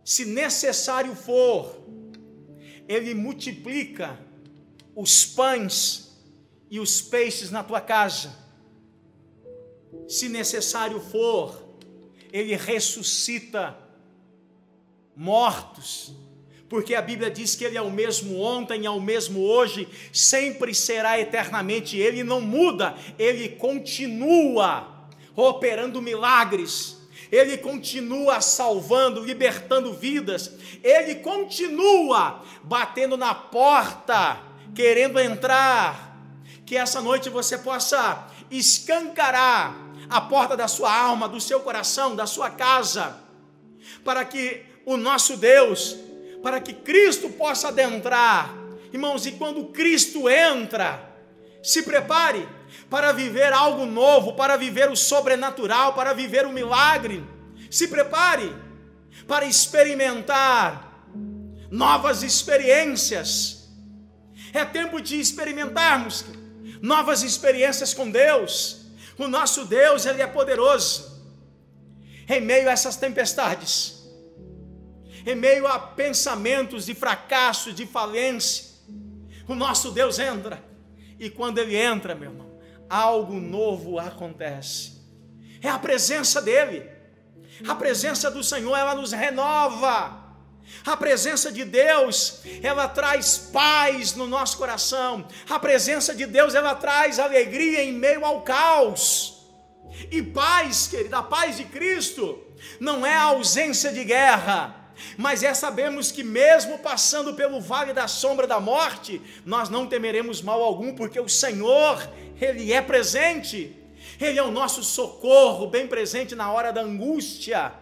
Se necessário for, Ele multiplica os pães e os peixes na tua casa. Se necessário for, Ele ressuscita mortos, porque a Bíblia diz que Ele é o mesmo ontem, é o mesmo hoje, sempre será eternamente. Ele não muda, Ele continua operando milagres, Ele continua salvando, libertando vidas, Ele continua batendo na porta, querendo entrar. Que essa noite você possa escancarar a porta da sua alma, do seu coração, da sua casa, para que o nosso Deus, para que Cristo possa adentrar. Irmãos, e quando Cristo entra, se prepare para viver algo novo, para viver o sobrenatural, para viver o milagre. Se prepare para experimentar novas experiências. É tempo de experimentarmos novas experiências com Deus. O nosso Deus, Ele é poderoso. Em meio a essas tempestades, em meio a pensamentos de fracasso, de falência, o nosso Deus entra. E quando Ele entra, meu irmão, algo novo acontece. É a presença dEle. A presença do Senhor, ela nos renova. A presença de Deus, ela traz paz no nosso coração. A presença de Deus, ela traz alegria em meio ao caos. E paz, querida, a paz de Cristo não é a ausência de guerra, mas é sabermos que mesmo passando pelo vale da sombra da morte, nós não temeremos mal algum, porque o Senhor, Ele é presente. Ele é o nosso socorro, bem presente na hora da angústia.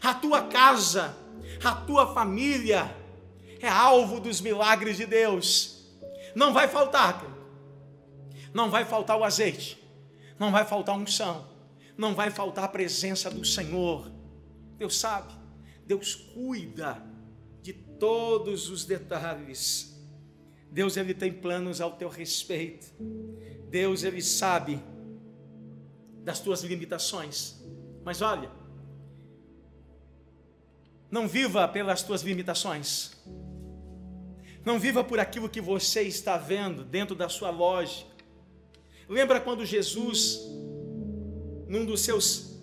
A tua casa, a tua família é alvo dos milagres de Deus. Não vai faltar, não vai faltar o azeite, não vai faltar a unção, não vai faltar a presença do Senhor. Deus sabe, Deus cuida de todos os detalhes. Deus, Ele tem planos ao teu respeito. Deus, Ele sabe das tuas limitações. Mas olha, não viva pelas tuas limitações. Não viva por aquilo que você está vendo dentro da sua lógica. Lembra quando Jesus, num dos seus,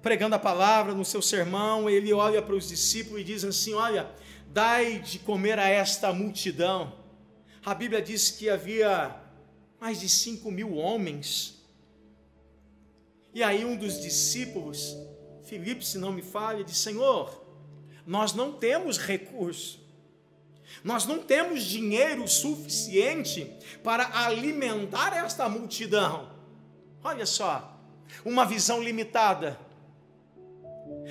pregando a palavra, no seu sermão, Ele olha para os discípulos e diz assim: olha, dai de comer a esta multidão. A Bíblia diz que havia mais de 5.000 homens. E aí um dos discípulos, Filipe, se não me falha, disse: Senhor, nós não temos recurso, nós não temos dinheiro suficiente para alimentar esta multidão. Olha só, uma visão limitada.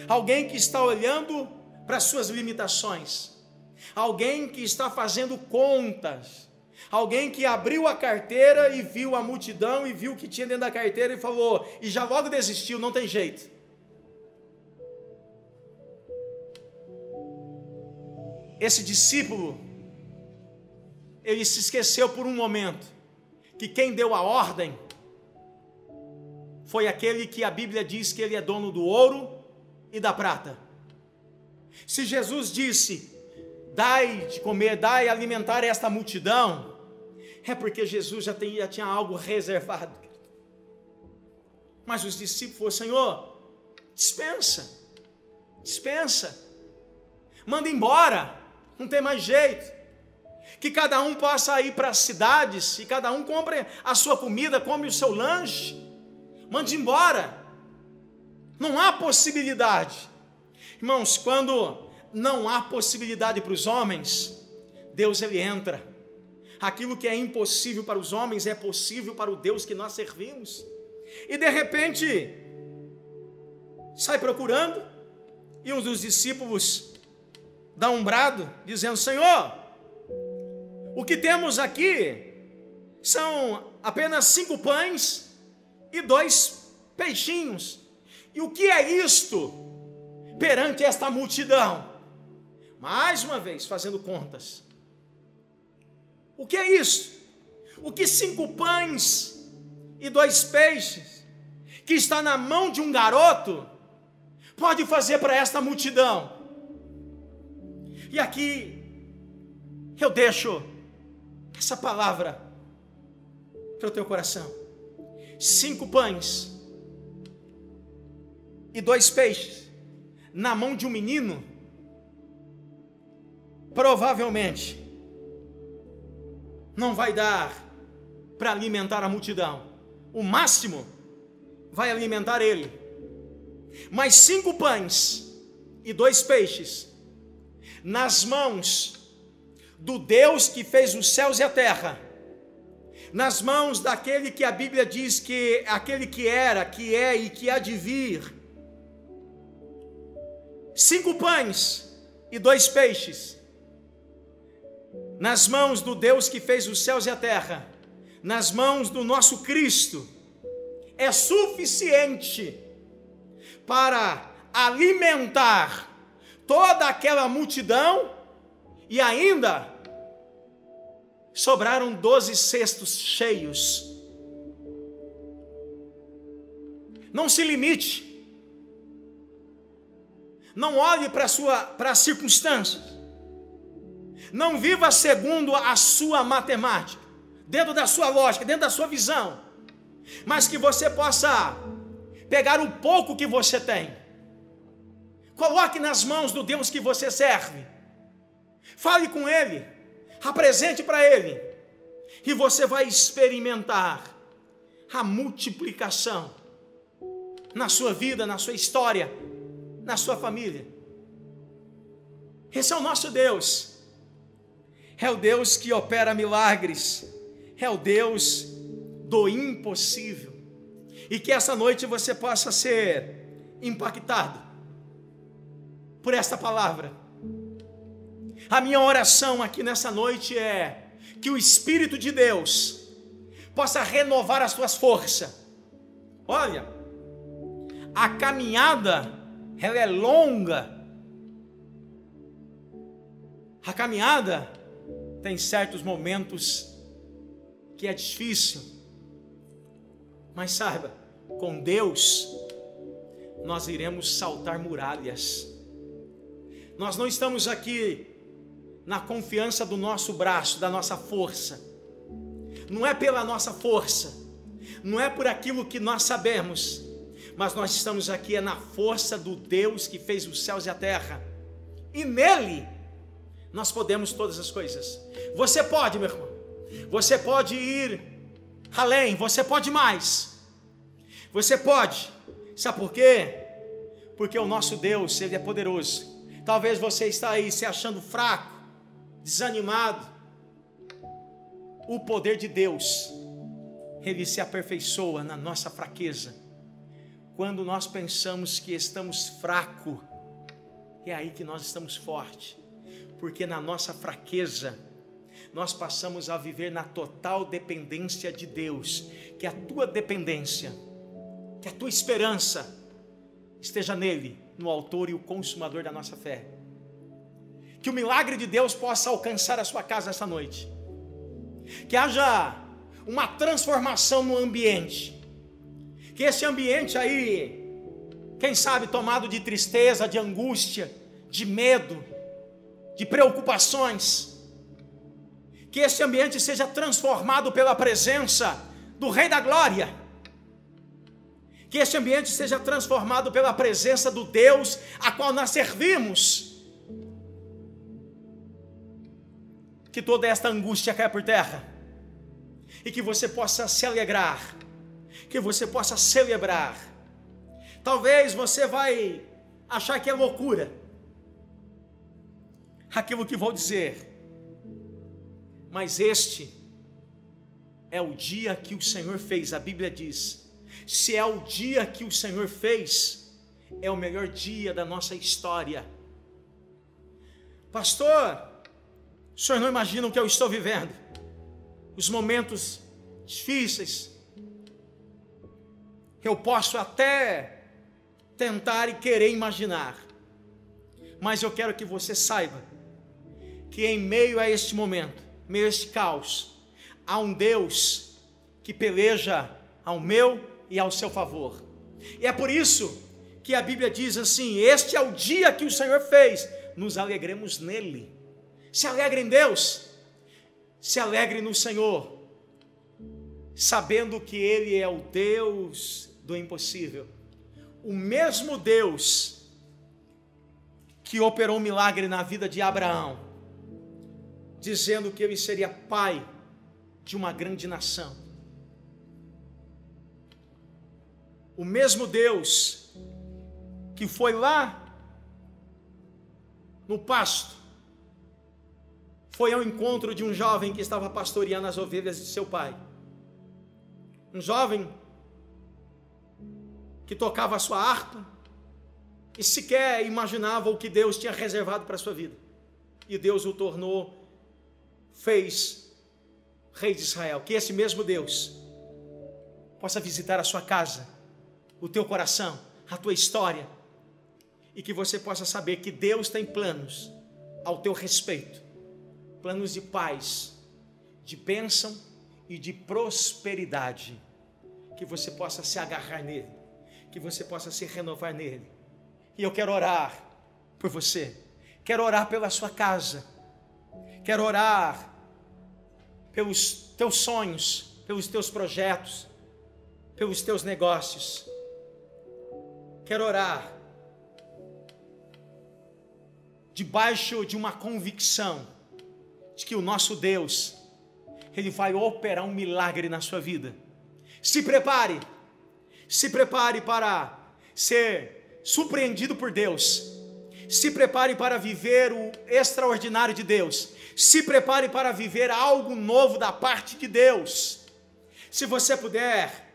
Alguém que está olhando para as suas limitações, alguém que está fazendo contas, alguém que abriu a carteira e viu a multidão e viu o que tinha dentro da carteira e falou, e já logo desistiu, não tem jeito. Esse discípulo, ele se esqueceu por um momento que quem deu a ordem foi aquele que a Bíblia diz que ele é dono do ouro e da prata. Se Jesus disse: dai de comer, dai alimentar esta multidão, é porque Jesus já tinha algo reservado. Mas os discípulos falaram: Senhor, Dispensa. Manda embora. Não tem mais jeito. Que cada um possa ir para as cidades e cada um compre a sua comida, come o seu lanche. Mande embora. Não há possibilidade. Irmãos, quando não há possibilidade para os homens, Deus ele entra. Aquilo que é impossível para os homens é possível para o Deus que nós servimos. E de repente, sai procurando, e um dos discípulos dá um brado, dizendo: Senhor, o que temos aqui são apenas 5 pães e 2 peixinhos. E o que é isto perante esta multidão? Mais uma vez, fazendo contas. O que é isso? O que 5 pães e 2 peixes, que está na mão de um garoto, pode fazer para esta multidão? E aqui eu deixo essa palavra para o teu coração. 5 pães e 2 peixes na mão de um menino, provavelmente não vai dar para alimentar a multidão. O máximo vai alimentar ele. Mas 5 pães e 2 peixes nas mãos do Deus que fez os céus e a terra, nas mãos daquele que a Bíblia diz que aquele que era, que é e que há de vir. 5 pães e 2 peixes nas mãos do Deus que fez os céus e a terra, nas mãos do nosso Cristo, é suficiente para alimentar toda aquela multidão. E ainda sobraram 12 cestos cheios. Não se limite. Não olhe para as circunstâncias. Não viva segundo a sua matemática, dentro da sua lógica, dentro da sua visão. Mas que você possa pegar o pouco que você tem. Coloque nas mãos do Deus que você serve. Fale com Ele, apresente para Ele, e você vai experimentar a multiplicação na sua vida, na sua história, na sua família. Esse é o nosso Deus, é o Deus que opera milagres, é o Deus do impossível, e que essa noite você possa ser impactado por esta palavra. A minha oração aqui nessa noite é que o Espírito de Deus possa renovar as tuas forças. Olha, a caminhada, ela é longa. A caminhada tem certos momentos que é difícil. Mas saiba, com Deus nós iremos saltar muralhas. Nós não estamos aqui na confiança do nosso braço, da nossa força. Não é pela nossa força, não é por aquilo que nós sabemos, mas nós estamos aqui na força do Deus que fez os céus e a terra, e nele nós podemos todas as coisas. Você pode, meu irmão, você pode ir além, você pode mais, você pode. Sabe por quê? Porque o nosso Deus, Ele é poderoso. Talvez você está aí se achando fraco, desanimado. O poder de Deus, Ele se aperfeiçoa na nossa fraqueza. Quando nós pensamos que estamos fracos, é aí que nós estamos fortes. Porque na nossa fraqueza, nós passamos a viver na total dependência de Deus. Que a tua dependência, que a tua esperança esteja nele, no autor e o consumador da nossa fé. Que o milagre de Deus possa alcançar a sua casa esta noite. Que haja uma transformação no ambiente. Que esse ambiente aí, quem sabe tomado de tristeza, de angústia, de medo, de preocupações, que esse ambiente seja transformado pela presença do Rei da Glória. Que este ambiente seja transformado pela presença do Deus a qual nós servimos. Que toda esta angústia caia por terra. E que você possa se alegrar. Que você possa celebrar. Talvez você vai achar que é loucura aquilo que vou dizer. Mas este é o dia que o Senhor fez. A Bíblia diz: se é o dia que o Senhor fez, é o melhor dia da nossa história. Pastor, o senhor não imagina o que eu estou vivendo, os momentos difíceis. Eu posso até tentar e querer imaginar, mas eu quero que você saiba que em meio a este momento, em meio a este caos, há um Deus que peleja ao meu e ao seu favor. E é por isso que a Bíblia diz assim: este é o dia que o Senhor fez, nos alegremos nele. Se alegre em Deus, se alegre no Senhor, sabendo que Ele é o Deus do impossível. O mesmo Deus que operou um milagre na vida de Abraão, dizendo que ele seria pai de uma grande nação. O mesmo Deus que foi lá no pasto, foi ao encontro de um jovem que estava pastoreando as ovelhas de seu pai. Um jovem que tocava a sua harpa e sequer imaginava o que Deus tinha reservado para a sua vida. E Deus o tornou, fez rei de Israel. Que esse mesmo Deus possa visitar a sua casa, o teu coração, a tua história, e que você possa saber que Deus tem planos ao teu respeito, planos de paz, de bênção e de prosperidade. Que você possa se agarrar nele, que você possa se renovar nele. E eu quero orar por você, quero orar pela sua casa, quero orar pelos teus sonhos, pelos teus projetos, pelos teus negócios. Quero orar debaixo de uma convicção de que o nosso Deus, Ele vai operar um milagre na sua vida. Se prepare para ser surpreendido por Deus. Se prepare para viver o extraordinário de Deus. Se prepare para viver algo novo da parte de Deus. Se você puder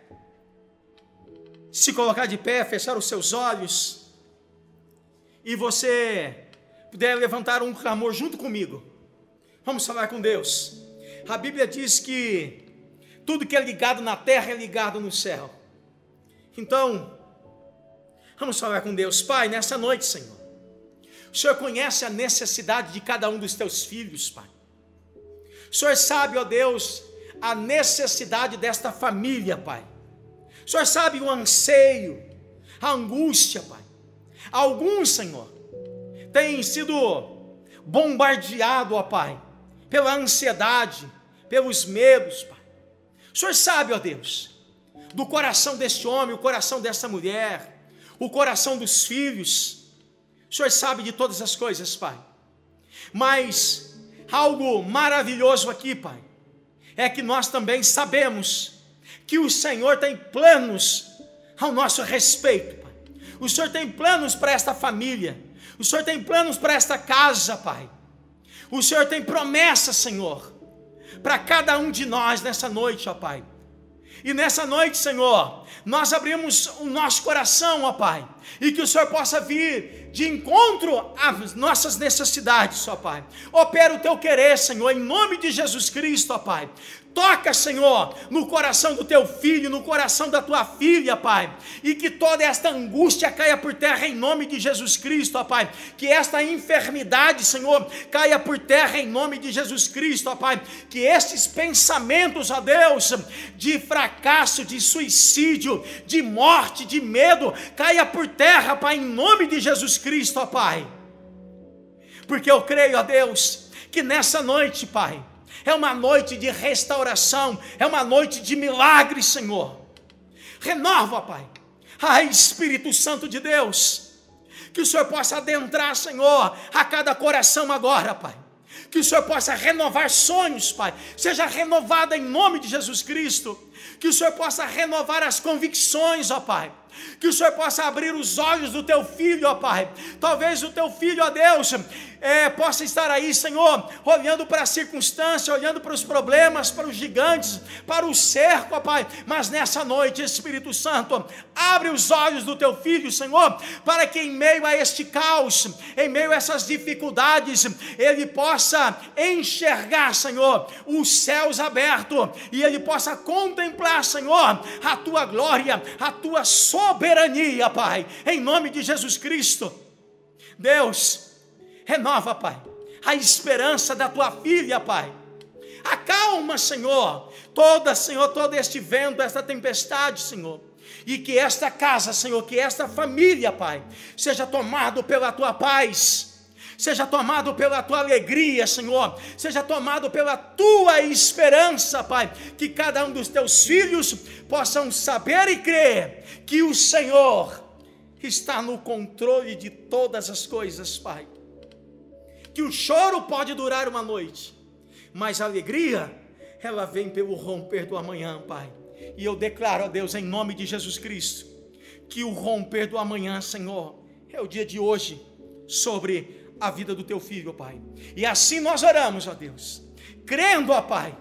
se colocar de pé, fechar os seus olhos, e você puder levantar um clamor junto comigo, vamos falar com Deus. A Bíblia diz que tudo que é ligado na terra é ligado no céu. Então, vamos falar com Deus. Pai, nessa noite, Senhor, o Senhor conhece a necessidade de cada um dos teus filhos, Pai. O Senhor sabe, ó Deus, a necessidade desta família, Pai. O Senhor sabe o anseio, a angústia, Pai. Alguns, Senhor, têm sido bombardeados, ó Pai, pela ansiedade, pelos medos, Pai. O Senhor sabe, ó Deus, do coração deste homem, o coração dessa mulher, o coração dos filhos. O Senhor sabe de todas as coisas, Pai. Mas algo maravilhoso aqui, Pai, é que nós também sabemos que o Senhor tem planos ao nosso respeito, Pai. O Senhor tem planos para esta família. O Senhor tem planos para esta casa, Pai. O Senhor tem promessas, Senhor, para cada um de nós nessa noite, ó Pai. E nessa noite, Senhor, nós abrimos o nosso coração, ó Pai, e que o Senhor possa vir de encontro às nossas necessidades, ó Pai. Opera o teu querer, Senhor, em nome de Jesus Cristo, ó Pai. Toca, Senhor, no coração do teu filho, no coração da tua filha, Pai, e que toda esta angústia caia por terra em nome de Jesus Cristo, ó Pai. Que esta enfermidade, Senhor, caia por terra em nome de Jesus Cristo, ó Pai. Que estes pensamentos, ó Deus, de fracasso, de suicídio, de morte, de medo, caia por terra, Pai, em nome de Jesus Cristo, ó Pai. Porque eu creio, ó Deus, que nessa noite, Pai, é uma noite de restauração, é uma noite de milagres, Senhor. Renova, Pai, Ai, Espírito Santo de Deus, que o Senhor possa adentrar, Senhor, a cada coração agora, Pai. Que o Senhor possa renovar sonhos, Pai. Seja renovada em nome de Jesus Cristo. Que o Senhor possa renovar as convicções, ó Pai. Que o Senhor possa abrir os olhos do teu filho, ó Pai. Talvez o teu filho, ó Deus, possa estar aí, Senhor, olhando para a circunstância, olhando para os problemas, para os gigantes, para o cerco, ó Pai. Mas nessa noite, Espírito Santo, abre os olhos do teu filho, Senhor, para que em meio a este caos, em meio a essas dificuldades, ele possa enxergar, Senhor, os céus abertos, e ele possa contemplar, Senhor, a tua glória, a tua soberania, Pai, em nome de Jesus Cristo. Deus, renova, Pai, a esperança da tua filha, Pai. Acalma, Senhor, todo este vento, esta tempestade, Senhor. E que esta casa, Senhor, que esta família, Pai, seja tomado pela tua paz, seja tomado pela tua alegria, Senhor, seja tomado pela tua esperança, Pai, que cada um dos teus filhos possam saber e crer que o Senhor está no controle de todas as coisas, Pai. Que o choro pode durar uma noite, mas a alegria, ela vem pelo romper do amanhã, Pai. E eu declaro a Deus, em nome de Jesus Cristo, que o romper do amanhã, Senhor, é o dia de hoje, sobre a vida do teu filho, Pai. E assim nós oramos, ó Deus, crendo, ó Pai,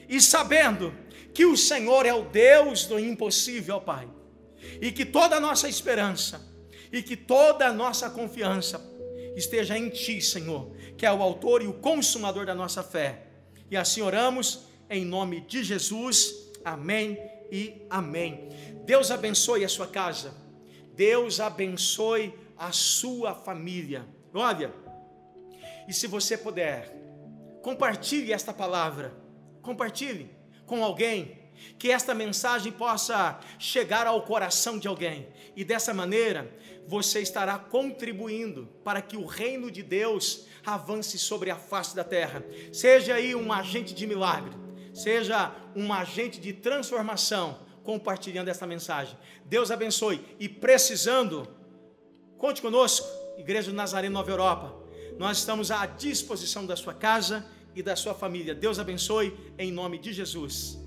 e sabendo que o Senhor é o Deus do impossível, ó Pai. E que toda a nossa esperança, e que toda a nossa confiança esteja em Ti, Senhor, que é o autor e o consumador da nossa fé. E assim oramos, em nome de Jesus, amém e amém. Deus abençoe a sua casa, Deus abençoe a sua família. Olha, e se você puder, compartilhe esta palavra, compartilhe com alguém, que esta mensagem possa chegar ao coração de alguém, e dessa maneira você estará contribuindo para que o reino de Deus avance sobre a face da terra. Seja aí um agente de milagre, seja um agente de transformação, compartilhando essa mensagem. Deus abençoe, e precisando, conte conosco, Igreja do Nazareno Nova Europa. Nós estamos à disposição da sua casa e da sua família. Deus abençoe, em nome de Jesus.